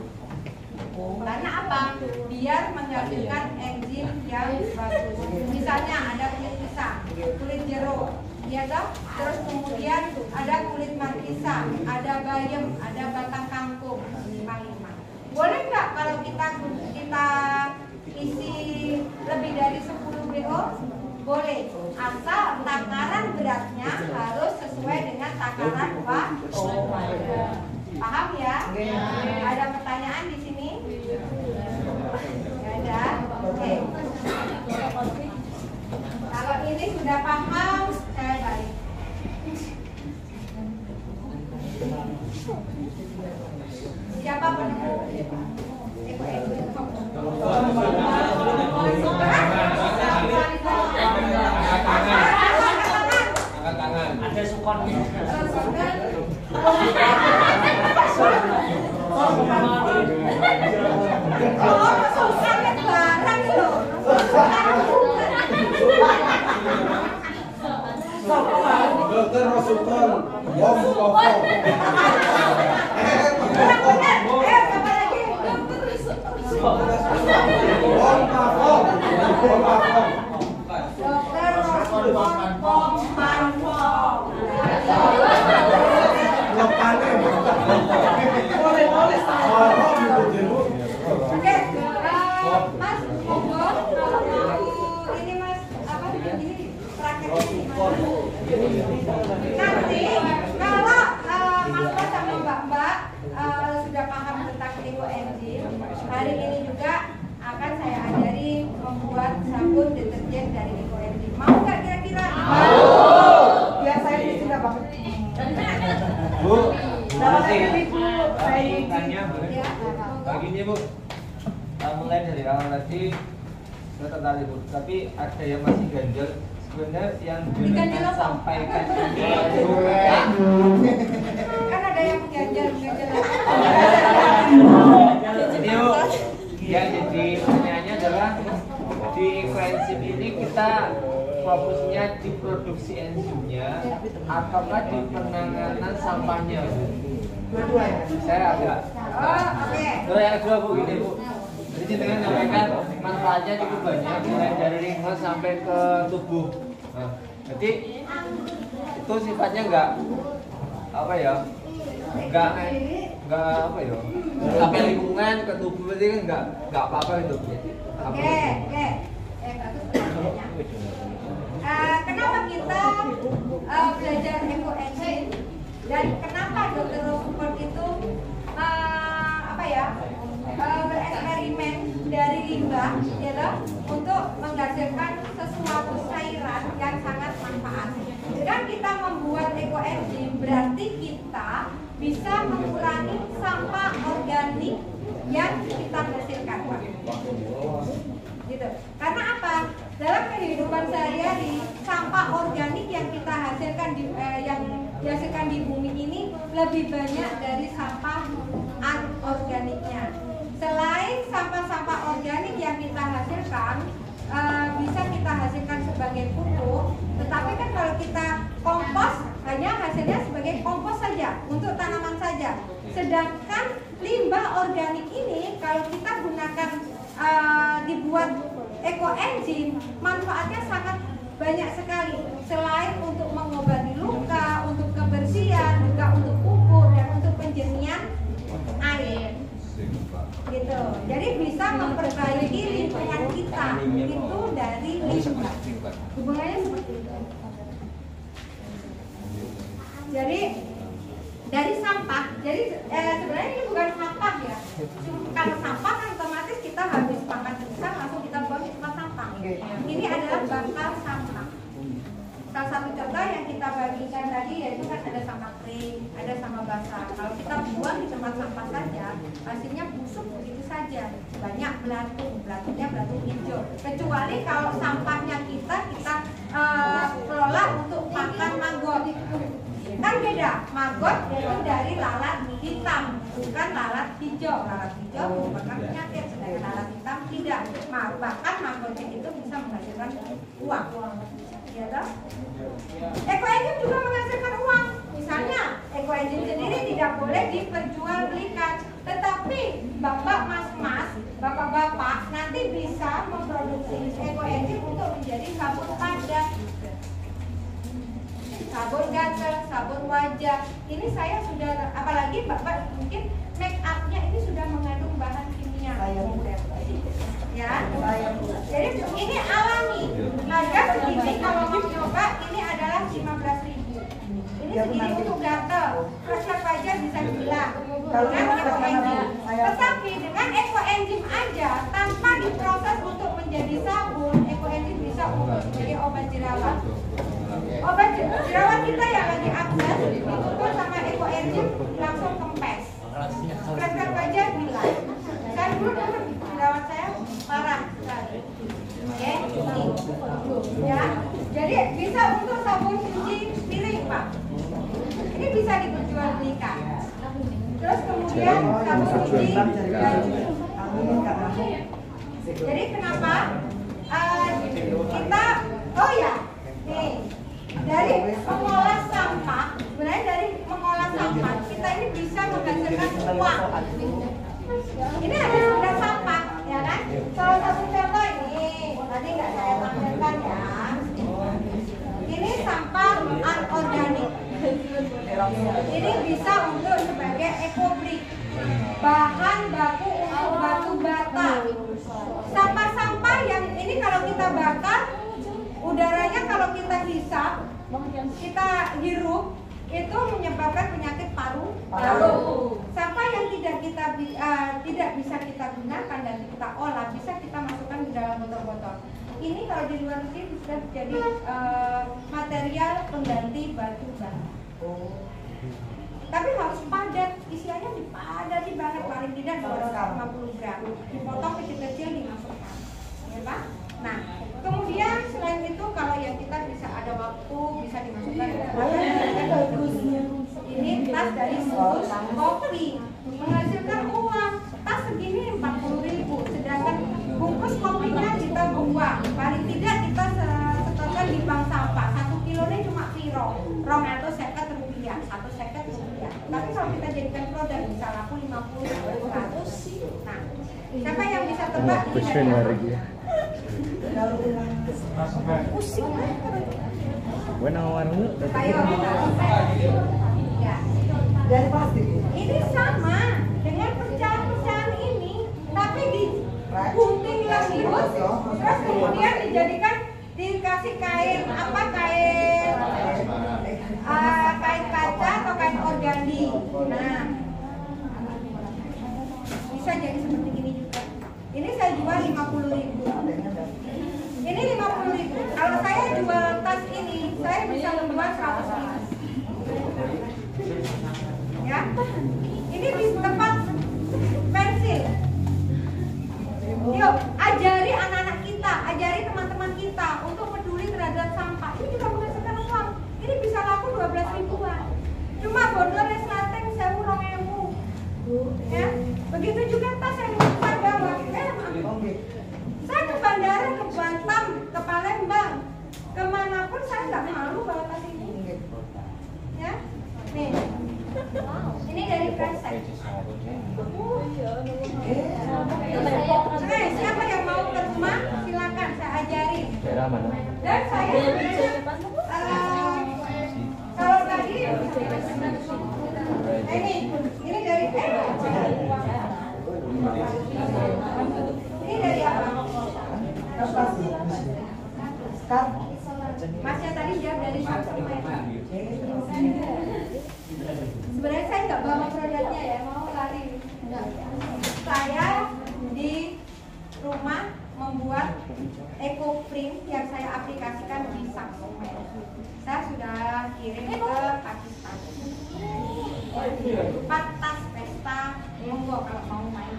Karena apa? Biar menghasilkan enzim yang bagus. Misalnya ada kulit pisang, kulit jeruk, ya toh? Terus kemudian ada kulit markisa, ada bayam, ada batang kangkung, 5. Boleh nggak kalau kita isi lebih dari 10 BO? Boleh, asal takaran beratnya harus sesuai dengan takaran wadah. Paham ya? Ada pertanyaan di sini? Nggak ada? Oke. Kalau ini sudah paham, saya balik. Siapa penemu? Ada sukon. Dokter Rasulullah, Om Koko. Mas, monggo. Ini Mas, apa ini praktek ini Mas. Nanti kalau Mas sama Mbak sudah paham tentang ekoenzim, hari ini juga akan saya ajari membuat sabun deterjen dari ekoenzim. Mau nggak kira-kira? Mau. Biar saya di sini Pak. Bu, Saya tanya boleh? Ya, Begini Bu, mulai dari awal tadi saya tertarik Bu, tapi ada yang masih ganjel. Sebenarnya yang Diganjel apa? sampaikan ini kan ada yang ganjel. Jadi Bu, ya jadi pertanyaannya adalah di ekoenzim ini kita fokusnya di produksi enzimnya ataukah di penanganan sampahnya Bu? dua-dua ya. Saya agak Oh, oke. Terus yang kedua Bu, gini Bu. Jadi izin dengan menyampaikan manfaatnya cukup banyak, mulai dari ringkos sampai ke tubuh. Nah, jadi itu sifatnya enggak apa ya, enggak apa ya, sampai lingkungan ke tubuh berarti kan enggak apa-apa itu. Oke. Bagus pertanyaannya. Kenapa kita belajar ekoenzim dan kenapa Dr. Rosenberg itu bereksperimen dari limbah gitu, untuk menghasilkan sesuatu cairan yang sangat manfaat. Dengan kita membuat ekoenzim berarti kita bisa mengurangi sampah organik yang kita hasilkan, Pak. Gitu. Karena apa? Dalam kehidupan sehari-hari, sampah organik yang kita hasilkan yang dihasilkan di bumi ini lebih banyak dari sampah anorganiknya. Selain sampah-sampah organik yang kita hasilkan, bisa kita hasilkan sebagai pupuk, tetapi kan kalau kita kompos hanya hasilnya sebagai kompos saja untuk tanaman saja. Sedangkan limbah organik ini kalau kita gunakan dibuat ekoenzim, manfaatnya sangat banyak sekali. Selain untuk mengobati luka, untuk kebersihan, juga untuk pupuk dan untuk penjernihan air. Gitu. Jadi bisa memperbaiki lingkungan kita itu dari limbah. Hubungannya seperti itu. Jadi dari sampah, jadi sebenarnya ini bukan sampah ya. Kalau sampah kan otomatis kita habis makan pisang langsung kita buang di tempat sampah. Ini adalah bakal sampah. Salah satu contoh yang kita bagikan tadi yaitu kan ada sampah kering, ada sampah basah. Kalau kita buang di tempat sampah saja, hasilnya busuk begitu saja. Banyak belatung, belatung hijau. Kecuali kalau sampahnya kita kelola untuk pakan maggot. Kan beda, maggot itu dari lalat hitam, bukan lalat hijau. Lalat hijau merupakan penyakit, sedangkan lalat hitam tidak. Bahkan maggotnya itu bisa menghasilkan uang. Ya toh? Ekoenzim juga menghasilkan uang. Misalnya, ekoenzim sendiri tidak boleh diperjualbelikan, tetapi bapak-mas, bapak-bapak nanti bisa memproduksi ekoenzim untuk menjadi sabun padat, sabun gatal, sabun wajah. Ini saya sudah, apalagi bapak mungkin make upnya ini sudah mengandung bahan kimia. Ya, jadi ini alami. Harga segini kalau mau coba ini adalah 15.000. Ini segini untuk gatal. Resep aja bisa gila dengan ekoenzim. Tetapi dengan ekoenzim aja tanpa diproses untuk menjadi sabun, ekoenzim bisa menjadi obat jerawat. Obat jerawat kita yang lagi akses ditutup sama ekoenzim langsung kempes. Resep aja gila. Saya dulu jerawat saya parah sekali. Oke, ya. Jadi bisa untuk sabun cuci piring, Pak. Ini bisa diperjualbelikan. Terus kemudian sabun cuci baju. Jadi kenapa kita? Oh ya, nih dari mengolah sampah. Sebenarnya dari mengolah sampah kita ini bisa menghasilkan uang. Ini ada sudah sampah, ya kan? Salah satu contoh ini, tadi nggak saya tampilkan ya. Ini sampah anorganik. Ini bisa untuk sebagai ekobrik, bahan baku untuk batu bata. Sampah-sampah yang ini kalau kita bakar, udaranya kalau kita hisap, kita hirup, itu menyebabkan penyakit paru-paru. Sampah yang tidak bisa kita gunakan dan kita olah bisa kita masukkan ke dalam botol-botol. Ini kalau di luar negeri sudah jadi material pengganti batu bara. Tapi harus padat, isiannya dipadati banget, paling tidak 250 gram. Dipotong kecil-kecil dimasukkan, ya Pak. Nah, kemudian selain itu kalau yang kita bisa ada waktu bisa dimasukkan ini tas dari bungkus kopi menghasilkan uang. Tas segini 40.000, sedangkan bungkus kopinya kita buang. Paling tidak kita setorkan di bank sampah. 1 kilonya cuma piro, 250 rupiah, 150 rupiah. Tapi kalau kita jadikan produk bisa laku 50 sampai 100. Nah, siapa yang bisa tebak Pusing lagi. Gue nawar lu. Ayo kita ya. Dari plastik. Ini sama dengan pecahan-pecahan ini, tapi digunting lagi terus kemudian dijadikan dikasih kain apa kain kaca atau kain organdi. Nah, bisa jadi seperti ini juga. Ini saya jual 50.000. Ini 50.000. Kalau saya jual tas ini, saya bisa menjual 100.000. Ya, ini di tempat pensil. Yuk, ajari anak-anak kita, ajari teman-teman kita untuk peduli terhadap sampah. Ini juga menghasilkan uang. Ini bisa laku 12 ribuan. Cuma bondol reslateng 1.000. Ya, begitu juga tas yang saya bawa. Saya ke bandara, ke Batam, ke Palembang, kemanapun saya nggak malu bawa tas ini. Ya, nih. Ini dari Kresek. Oke, siapa yang mau ke rumah silakan saya ajarin. Dan saya kalau tadi ini dari ini dari apa? Masnya tadi jawab dari konsumen. Sebenarnya saya nggak bawa produknya ya, mau lari. Saya di rumah membuat eco print yang saya aplikasikan di Saksomen. Saya sudah kirim ke Pakistan. 4 tas pesta, monggo kalau mau main.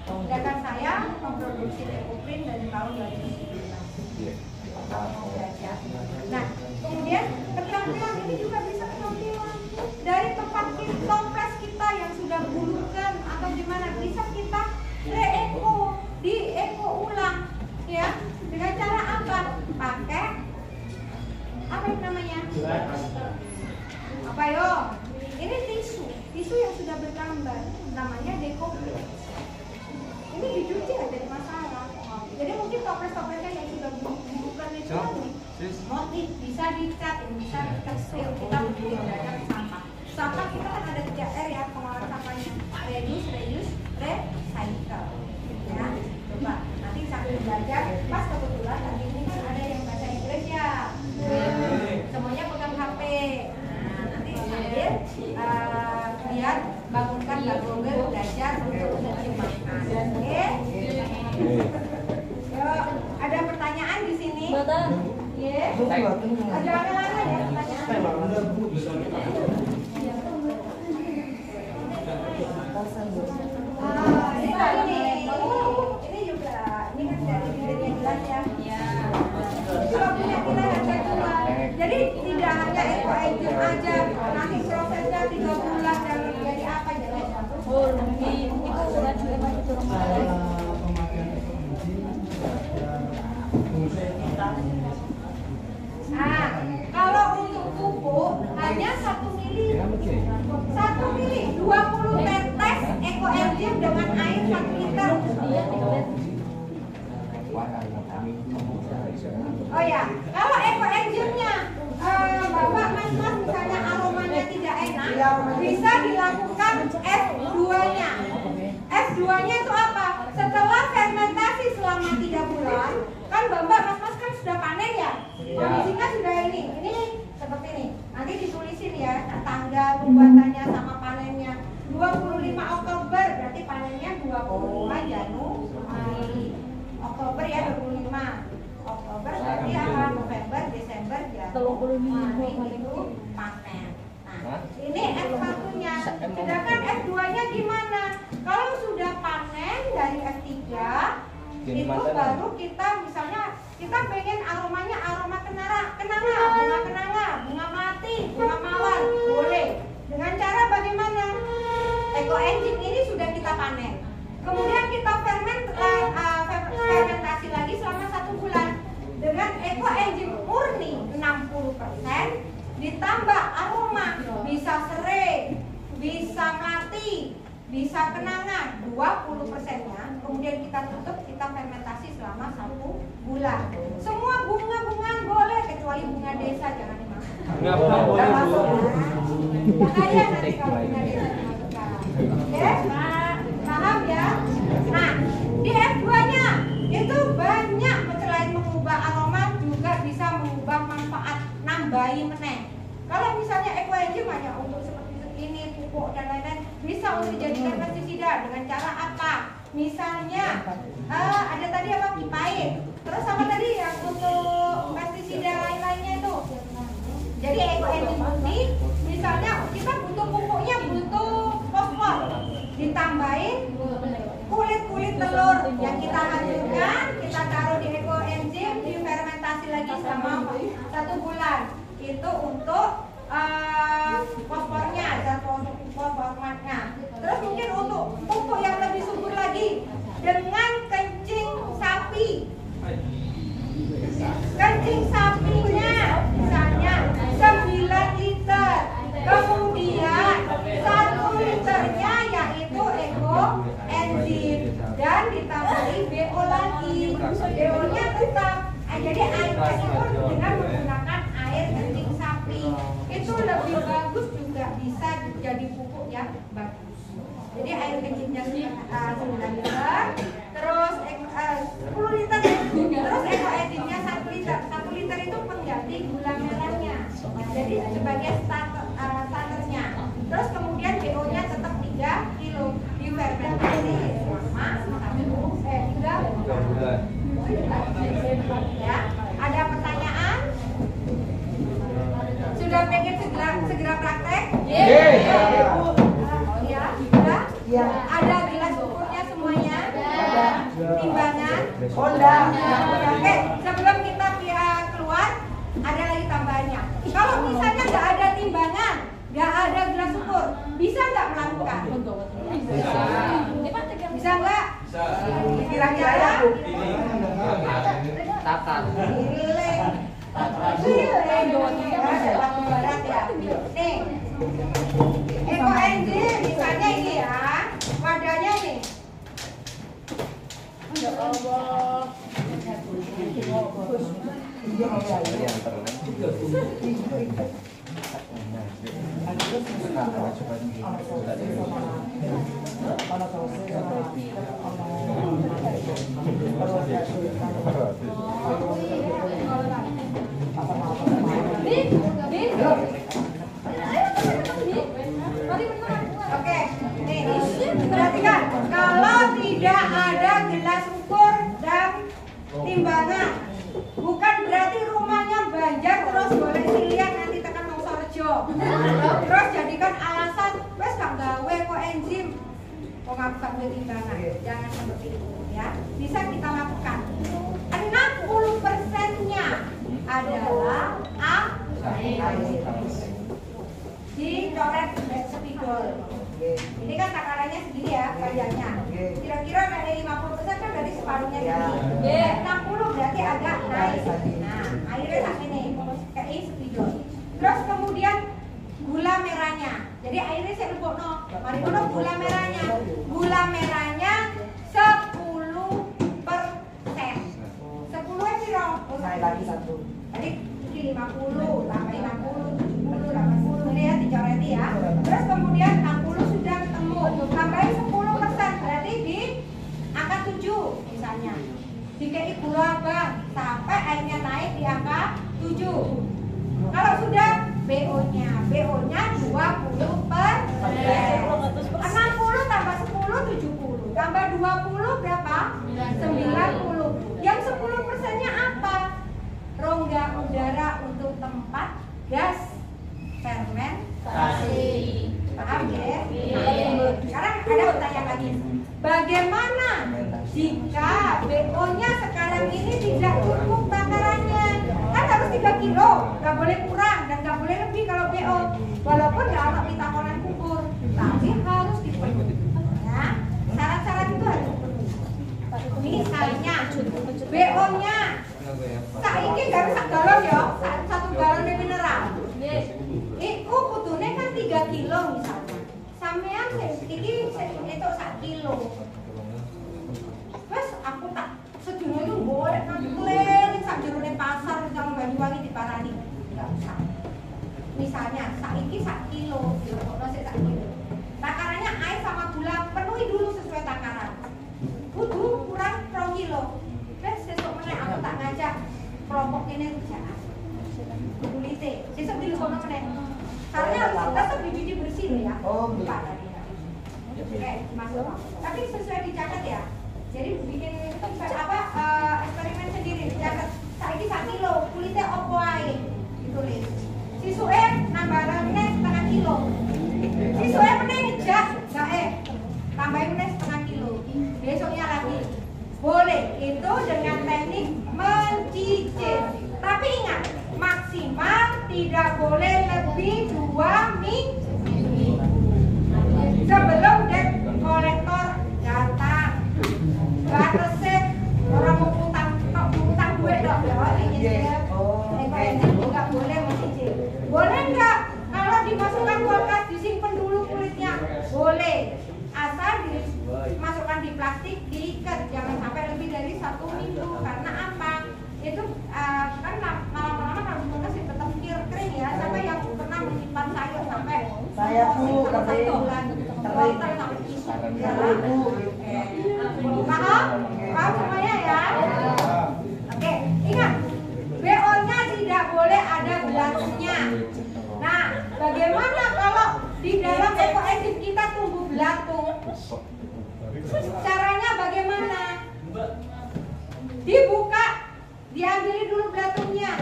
Sedangkan saya memproduksi eco print dari tahun 2019. Nah, kemudian keterampilan ini juga bisa keterampilan dari tempat toples kita yang sudah bulukan atau gimana, bisa kita re-eco, di-eco ulang, ya. Dengan cara apa? Pakai apa yang namanya? Apa yo? Ini tisu yang sudah bergambar, namanya decoupling. Ini dicuci aja jadi masalah. Jadi mungkin toples-toplesnya yang sudah bulukan itu motif bisa dicat, bisa dikecil, kita menggunakan sampah. Sampah kita kan ada 3R ya, pengolahan sampahnya. Reduce, recycle. Ya, coba nanti sambil belajar. Pas kebetulan tadi ini kan ada yang bahasa Inggris ya. Semuanya pegang HP. Nah, nanti sambil lihat, bangunkan Mbak Google belajar untuk menerjemahkan. Oke? Yuk, ada pertanyaan di sini? Iya. Ada apa-apa ya pertanyaan? Ini juga, ini kan dari bibirnya jelas ya. Kalau punya pilihan harga jual. Jadi tidak hanya eco agent aja, nanti prosesnya 3 bulan dan jadi apa jadi? Nah, kalau untuk pupuk hanya 1 mili. 1 mili, 20 tetes eco agent dengan air 1 liter. Oh ya, kalau eco agentnya Bapak Mas misalnya aromanya tidak enak, bisa dilakukan F2-nya. F2-nya itu apa? Setelah fermentasi selama 3 bulan, kan Bapak Mas kan sudah panen ya? Kondisinya sudah ini seperti ini. Nanti ditulisin ya tanggal pembuatannya sama panennya. 25 Oktober berarti panennya 25 Januari. Oktober ya 25. Oktober berarti apa? November, Desember, Januari itu panen. Nah, ini F1-nya. Sedangkan F2-nya gimana? Kalau sudah panen dari F3 itu baru kita misalnya kita pengen aromanya aroma kenanga, bunga melati, bunga mawar, boleh. Dengan cara bagaimana? Eco agent ini sudah kita panen. Kemudian kita fermentasi lagi selama 1 bulan. Dengan eco agent murni 60% ditambah aroma, bisa serai, bisa melati, bisa kenanga 20%-nya. Kemudian kita tutup. bulan. Semua bunga-bungaan boleh kecuali bunga desa, jangan dimasukkan. Nggak boleh, Bu. Bahaya nanti kalau bunga desa dimasukkan. Oke, paham ya? Nah, di F2-nya itu banyak selain mengubah aroma juga bisa mengubah manfaat, nambahi meneh. Kalau misalnya ekoenzim hanya untuk seperti ini, pupuk dan lain-lain, bisa untuk dijadikan pestisida dengan cara apa? Misalnya ada tadi apa, kipain, terus apa tadi yang untuk pestisida lain-lainnya itu. Jadi ekoenzim ini misalnya kita butuh pupuknya, butuh fosfor, ditambahin kulit-kulit telur yang kita hancurkan, kita taruh di ekoenzim, difermentasi lagi selama 1 bulan. Itu untuk fosfornya dan fosformatnya. Terus mungkin untuk pupuk yang lebih subur lagi dengan kencing sapi. Kencing sapinya misalnya 9 liter. Kemudian 1 liternya yaitu ekoenzim dan ditambahi BO lagi. BO-nya tetap. Jadi airnya itu dengan menggunakan air kencing sapi. Itu lebih bagus, juga bisa jadi pupuk yang bagus. Jadi air kencingnya 9 liter, terus 10 liter, terus ekoenzimnya 1 liter. 1 liter itu pengganti gula merahnya. Jadi sebagai starternya. Terus kemudian BO-nya tetap 3 kilo difermentasi selama 3 bulan. Ya, ada pertanyaan? Sudah pengen segera praktek? Oh ya, sudah? Ya. Ada gelas ukurnya semuanya? Ada. Timbangan? Honda. Oke, sebelum kita keluar, ada lagi tambahannya. Kalau misalnya nggak ada timbangan, nggak ada gelas ukur, bisa nggak melakukan? Bisa nggak? Kira-kira? Tatan. Nih, ekoenzim misalnya ini ya, wadahnya nih. Ya Allah. Oke, nih, perhatikan. Kalau tidak ada gelas ukur dan timbangan, bukan berarti rumahnya banjar terus boleh silian nanti tekan Mongsorejo. Terus jadikan alasan, wes gak gawe ekoenzim, kok nggak bisa beli timbangan. Jangan seperti itu ya. Bisa kita lakukan. 60%-nya adalah dicoret spidol. Ini kan takarannya segini ya, panjangnya. Kira-kira dari 50% kan berarti separuhnya segini. 60 berarti agak naik. Nah, airnya sampai nih, kayak spidol. Terus kemudian gula merahnya. Jadi airnya saya lupukno. Mari kono gula merahnya. Gula merahnya 10%. 10 piro? Naik lagi 1. Tadi 50, tambah 50, 70, 80. Ini ya dicoreti ya. Terus kemudian 60 sudah ketemu. Tambahin 10%, berarti di angka 7 misalnya. Dikei gula bang, sampai airnya naik di angka 7. Kalau sudah BO-nya 20%. 60 tambah 10, 70. Tambah 20 berapa? 90. Yang 10%-nya apa? Rongga udara untuk tempat gas fermentasi. Paham ya? Sekarang ada pertanyaan lagi. Bagaimana jika BO-nya sekarang ini tidak cukup takarannya? Kan harus 3 kilo, nggak boleh kurang dan nggak boleh lebih kalau BO. Walaupun nggak ada pitakonan kubur, tapi harus dipenuhi. Ya, syarat-syarat itu harus dipenuhi. Misalnya BO-nya saiki gawe 1 galon ya, 1 galon mineral. Iku kudune kan 3 kilo misalnya. Sampean iki entuk 1 kilo. Wes aku tak sedina itu boleh nang klaim Pokoknya harus tetap dicuci bersih loh ya. Oh, Lupa tadi. Oke, masuk. Tapi sesuai dicatat ya. Jadi bikin eksperimen sendiri dicatat. Saiki 1 kilo, kulitnya opo ae ditulis. Sisuke nambahane setengah kilo. Sisuke meneh ngejak, tambahin meneh setengah kilo. Besoknya lagi. Boleh, itu dengan teknik mencicil. Tapi ingat, maksimal tidak boleh lebih 2 minggu sebelum debt kolektor datang. Batasnya orang mau utang duit dong ya. Nggak boleh mencicil. Boleh nggak kalau dimasukkan kulkas disimpan dulu kulitnya? Boleh, asal dimasukkan di plastik diikat, jangan sampai lebih dari 1 minggu. Karena apa? Itu kan lama-lama kalau di kulkas tetap kering ya. Siapa yang pernah menyimpan sayur sampai Saya tuh sampai 1 bulan wortel sampai isu ya. Paham semuanya ya? Oke, ingat BO-nya tidak boleh ada belatuknya. Nah, bagaimana kalau di dalam ekoenzim kita tumbuh belatung? Caranya bagaimana? Dibuka, diambil dulu belatungnya.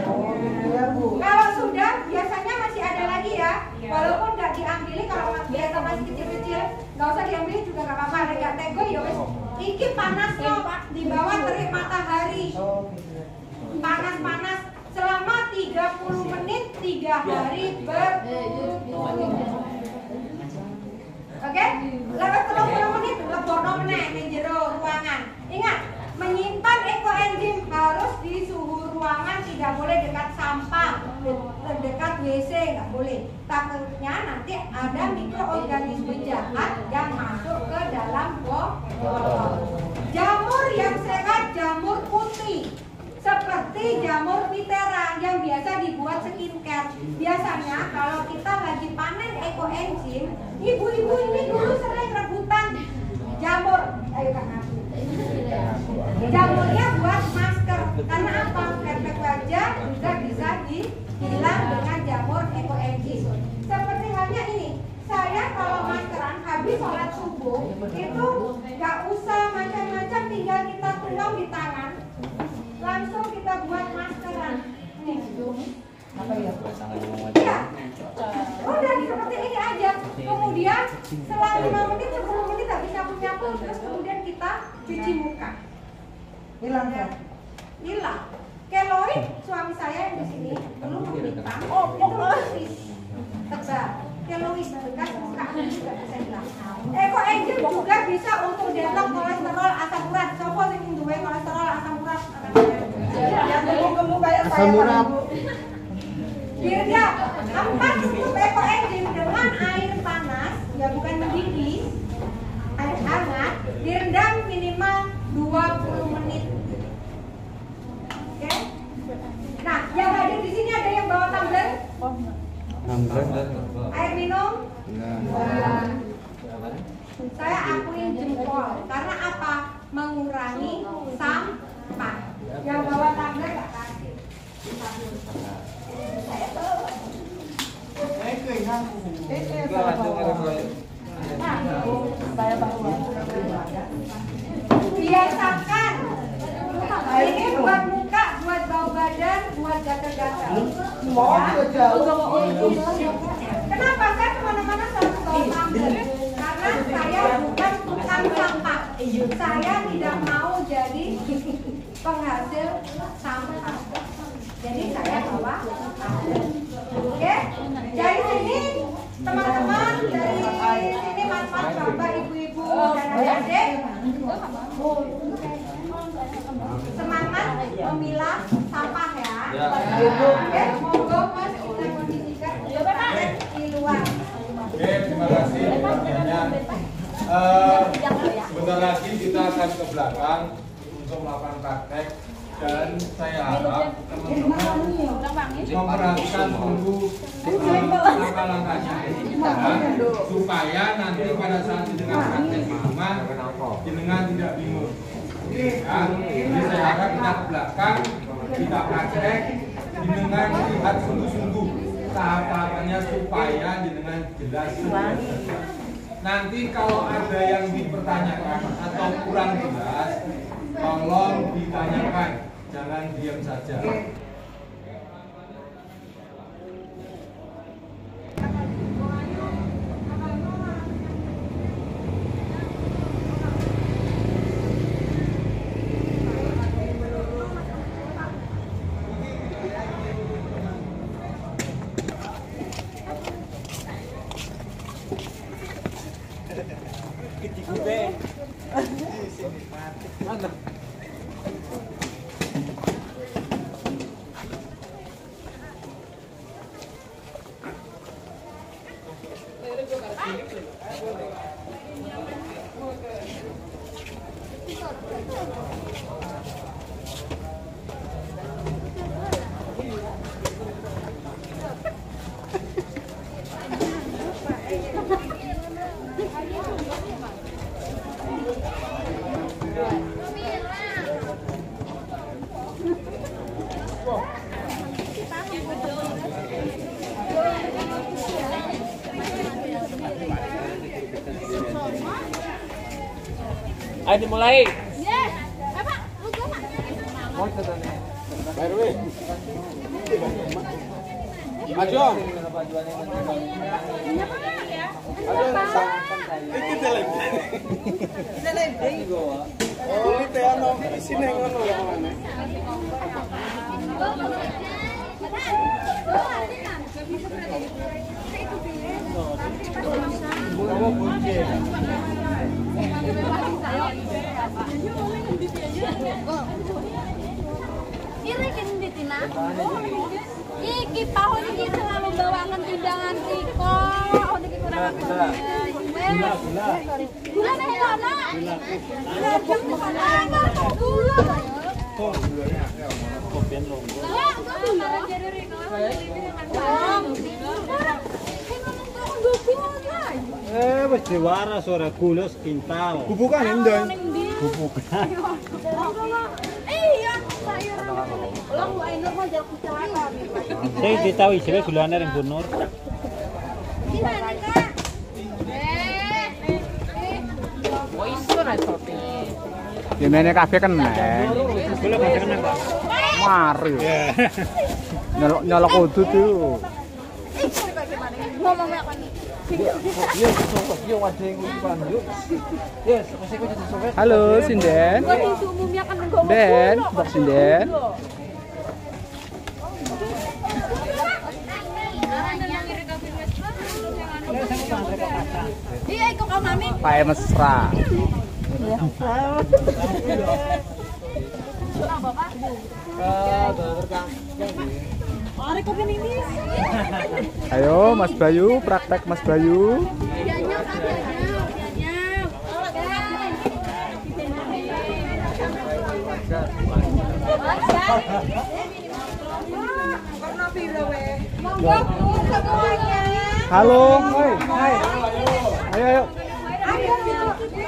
Kalau sudah, biasanya masih ada lagi ya. Walaupun nggak diambil, kalau biasa masih kecil-kecil, nggak usah diambil juga nggak apa-apa. Ada nggak tego ya wes. Iki panas loh, di bawah terik matahari. Panas-panas selama 30 menit 3 hari berturut-turut. Oke? Lewat 30 menit lebono meneh ning jero ruangan. Ingat, menyimpan ekoenzim harus di suhu ruangan, tidak boleh dekat sampah, dekat WC nggak boleh. Takutnya nanti ada mikroorganisme jahat yang masuk ke dalam botol. Jamur yang sehat, jamur putih. Seperti jamur Vitera yang biasa dibuat skincare. Biasanya kalau kita lagi panen ekoenzim, ibu-ibu ini dulu sering rebutan jamur. Ayo Kak Nabi. Jamurnya buat masker. Karena apa? Efek wajah juga bisa dihilang dengan jamur ekoenzim. Seperti halnya ini. Saya kalau maskeran habis sholat subuh itu nggak usah macam-macam, tinggal kita tuang di tangan. Langsung kita buat maskeran. Nih, apa ya? Iya. Udah seperti ini aja. Kemudian selang 5 menit, 10 menit habis nyapu-nyapu, terus kemudian kita cuci muka. Hilang ya? Hilang. Keloid suami saya yang di sini dulu menghitam. Oh, itu persis. Tebal. Keloid bekas muka juga bisa hilang. Ekoenzim juga bisa untuk deadlock kolesterol, asam urat. Sopo sing duwe kolesterol, asam urat? Yang gemuk-gemuk kayak saya Pak Ibu. Direndam 4 scoop ekoenzim dengan air panas, ya bukan mendidih, air hangat, direndam minimal 20 menit. Oke? Nah, yang hadir di sini ada yang bawa tumbler? Air minum? Saya akuin jempol. Karena apa? Mengurangi sampah. Yang bawa tumbler nggak kasih. Biasakan. Ini buat muka, buat bau badan, buat gatal-gatal. Kenapa saya kemana-mana selalu bawa tumbler? Karena saya bukan tukang sampah. Saya tidak mau jadi penghasil sampah. Jadi saya bawa tumbler. Oke? Dari sini teman-teman, dari sini mas-mas, bapak, ibu-ibu dan adik-adik semangat memilah sampah ya. Oke, monggo mas kita kondisikan di luar. Oke, terima kasih pertanyaannya. Sebentar lagi kita akan ke belakang untuk melakukan praktek, dan saya harap teman-teman memperhatikan dulu langkah-langkahnya supaya nanti pada saat dengan praktek di rumah jenengan tidak bingung. Ya, jadi saya harap kita ke belakang, kita praktek, jenengan lihat sungguh-sungguh tahapannya supaya dengan jelas. Nanti kalau ada yang dipertanyakan atau kurang jelas, tolong ditanyakan, jangan diam saja. Ayo dimulai. Iki pahun ini selalu bawakan tindangan tiko. Iki kurang gula. Gula nih mana? Gula. Wis diwaras ora gula sekintal. Bubukan ndang. Bubukan. Iya, sayuran. Ulang Bu Ainur mau jalan kecelakaan. Saya ditahu isine gulane ring Bunur. Gimana, Kak? Oh iso ra topi. Gimana kabeh kena. Gula kabeh kena, Pak. Mari. Nyolok kudu tuh. Ngomong apa nih? Halo, Sinden. Den, Mbak Sinden. Iya, ikut Om Mami. Pae mesra. Ayo Mas Bayu, praktek Mas Bayu. Halo, hai.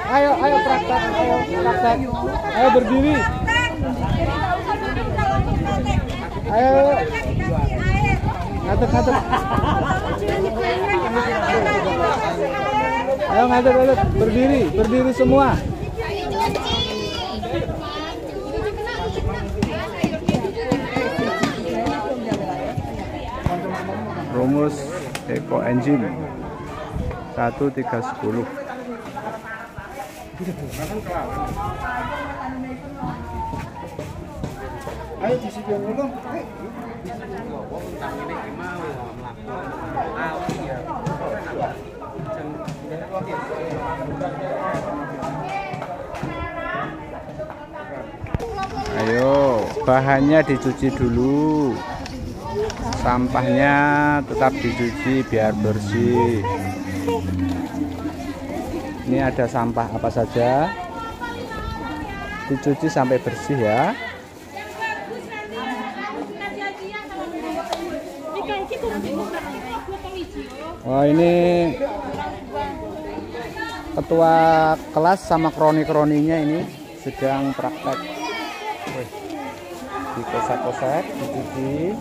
Ayo praktek, praktek. Ayo berdiri. Ayo. Ngadep. Ayo ngadep. Berdiri semua. Rumus Eko Enzim 1310. Ayo di sini dulu. Ayo, bahannya dicuci dulu. Sampahnya tetap dicuci biar bersih. Ini ada sampah apa saja, dicuci sampai bersih ya. Wah, ini ketua kelas sama kroni-kroninya ini sedang praktek. Dikosek-kosek, dicuci,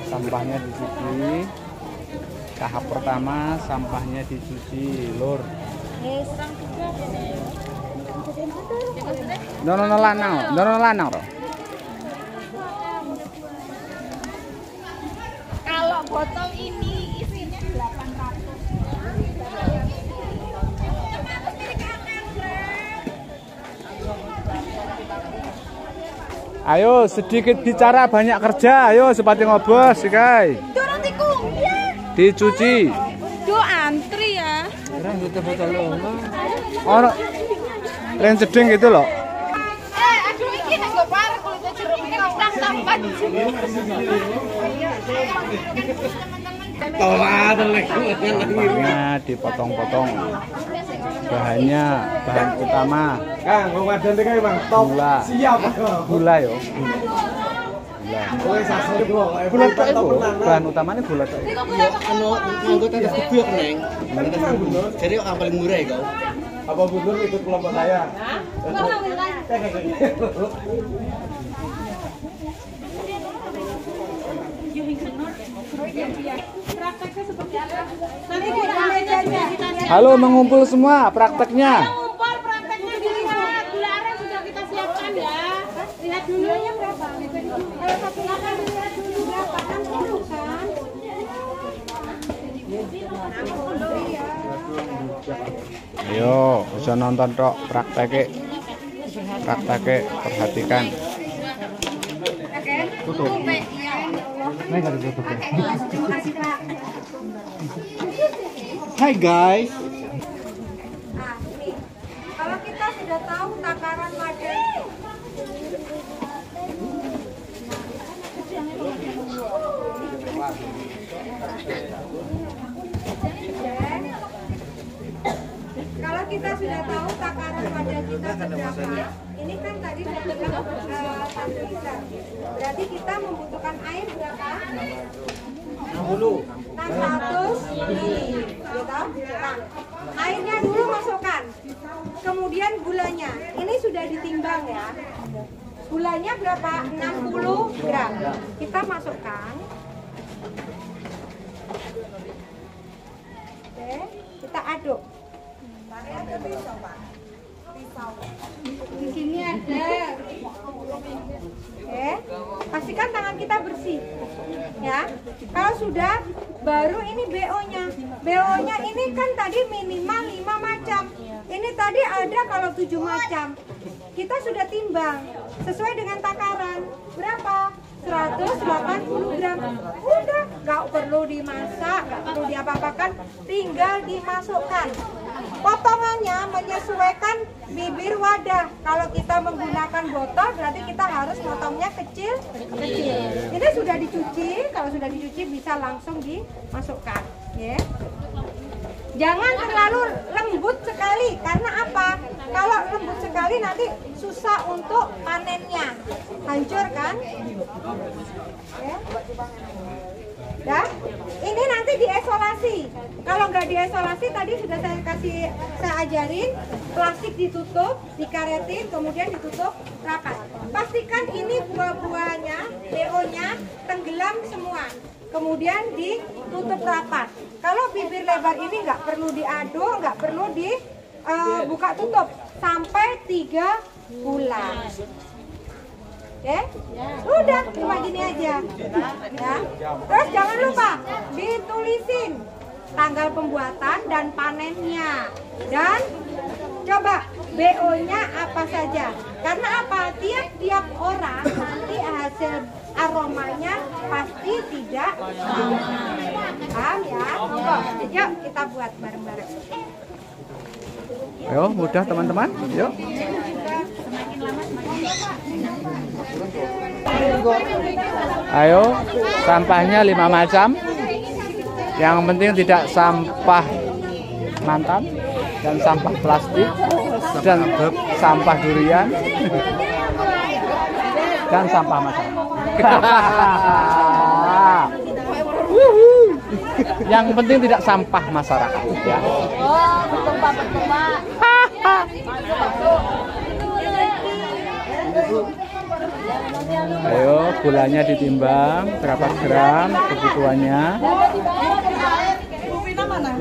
sampahnya dicuci. Tahap pertama sampahnya dicuci, Lur. Dono lanang loh. Kalau botol ini isinya 800. Ayo sedikit bicara banyak kerja, ayo seperti ngobos sih guys. Turun tikung, ya. Dicuci. Duh antri ya. Ono tren jeding gitu loh. Aduh iki nek go parek kulitnya jeruk iki tampan. Nah, dipotong-potong. Bahannya bahan utama. Kang, wong wadon iki Bang, top. Gula. Siap. Gula yo. Kowe sasar iku kok. Gula tok iku. Bahan utamanya gula tok. Iya, anu nganggo tanda gubuk neng. Jadi yang paling murah ya kau. Apa Bunur ikut kelompok saya? Prakteknya seperti apa? Nanti kita mejanya. Halo, mengumpul semua prakteknya. Ngumpul prakteknya dilihat. Gula aren sudah kita siapkan ya. Lihat dulu ya berapa. Kalau satu makan lihat dulu berapa kan 10 kan? Ayo, bisa nonton tok prakteknya. Perhatikan. Tutup. Nah, enggak ditutup. Hai guys. Nah, ini. Kalau kita sudah tahu takaran wadah kalau kita sudah tahu takaran wadah kita seberapa, ini kan tadi saya bilang 1 liter. Berarti kita membutuhkan air berapa? 600 mili, gitu. Nah, airnya dulu masukkan, kemudian gulanya. Ini sudah ditimbang ya. Gulanya berapa? 60 gram. Kita masukkan. Oke, kita aduk. Di sini ada. Oke, pastikan tangan kita bersih. Ya, kalau sudah, baru ini BO-nya. BO-nya ini kan tadi minimal 5 macam. Ini tadi ada kalau 7 macam. Kita sudah timbang sesuai dengan takaran. Berapa? 180 gram. Udah, nggak perlu dimasak, nggak perlu diapa-apakan, tinggal dimasukkan. Potongannya menyesuaikan bibir wadah. Kalau kita menggunakan botol, berarti kita harus potongnya kecil. Ini sudah dicuci, kalau sudah dicuci bisa langsung dimasukkan. Ya. Jangan terlalu lembut sekali, karena apa? Kalau lembut sekali nanti susah untuk panennya, hancur kan? Ya. Ya, ini nanti diesolasi. Kalau nggak diesolasi, tadi sudah saya ajarin, plastik ditutup, dikaretin, kemudian ditutup rapat. Pastikan ini buah-buahnya, BO-nya tenggelam semua. Kemudian ditutup rapat. Kalau bibir lebar ini nggak perlu diaduk, nggak perlu dibuka tutup sampai 3 bulan. Oke, udah cuma gini aja. Ya. Terus jangan lupa ditulisin tanggal pembuatan dan panennya, dan coba BO-nya apa saja. Karena apa? Tiap-tiap orang nanti hasil aromanya pasti tidak sama. Paham ya? Yuk kita buat bareng-bareng. Ayo, mudah teman-teman. Yuk. Ayo, sampahnya 5 macam. Yang penting tidak sampah mantan dan sampah plastik dan sampah durian dan sampah masalah. Yang penting tidak sampah masyarakat ya. Oh, betul Pak, betul Pak. Ayo, gulanya ditimbang berapa gram kebutuhannya. mana?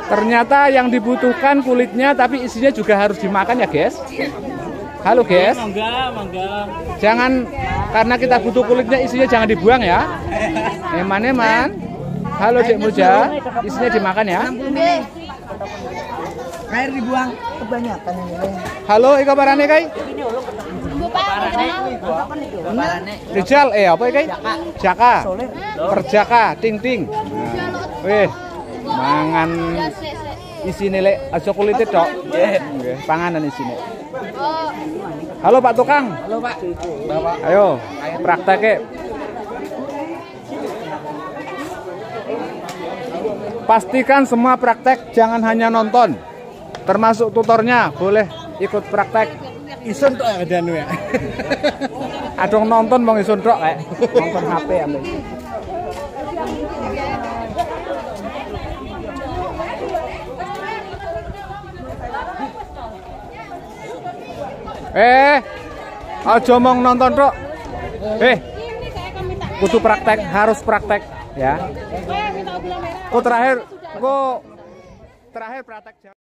Ternyata yang dibutuhkan kulitnya, tapi isinya juga harus dimakan ya guys. Halo guys. Jangan karena kita butuh kulitnya, isinya jangan dibuang ya. Eman. Halo Dek Muja, isinya dimakan ya. Air dibuang kebanyakan ini. Halo Ika Parane kai. Rijal apa kai? Jaka. Perjaka, ting. Weh, mangan isine lek aja kulite tok. Nggih, panganan isine. Halo Pak Tukang. Halo Pak. Bapak. Ayo, prakteknya. Pastikan semua praktek, jangan hanya nonton. Termasuk tutornya, boleh ikut praktek. Ison tuh ada nu ya. Adong nonton mau isun tok kayak nonton HP ambil. Aja mong nonton tok. Kudu praktek, harus praktek ya. Terakhir praktek.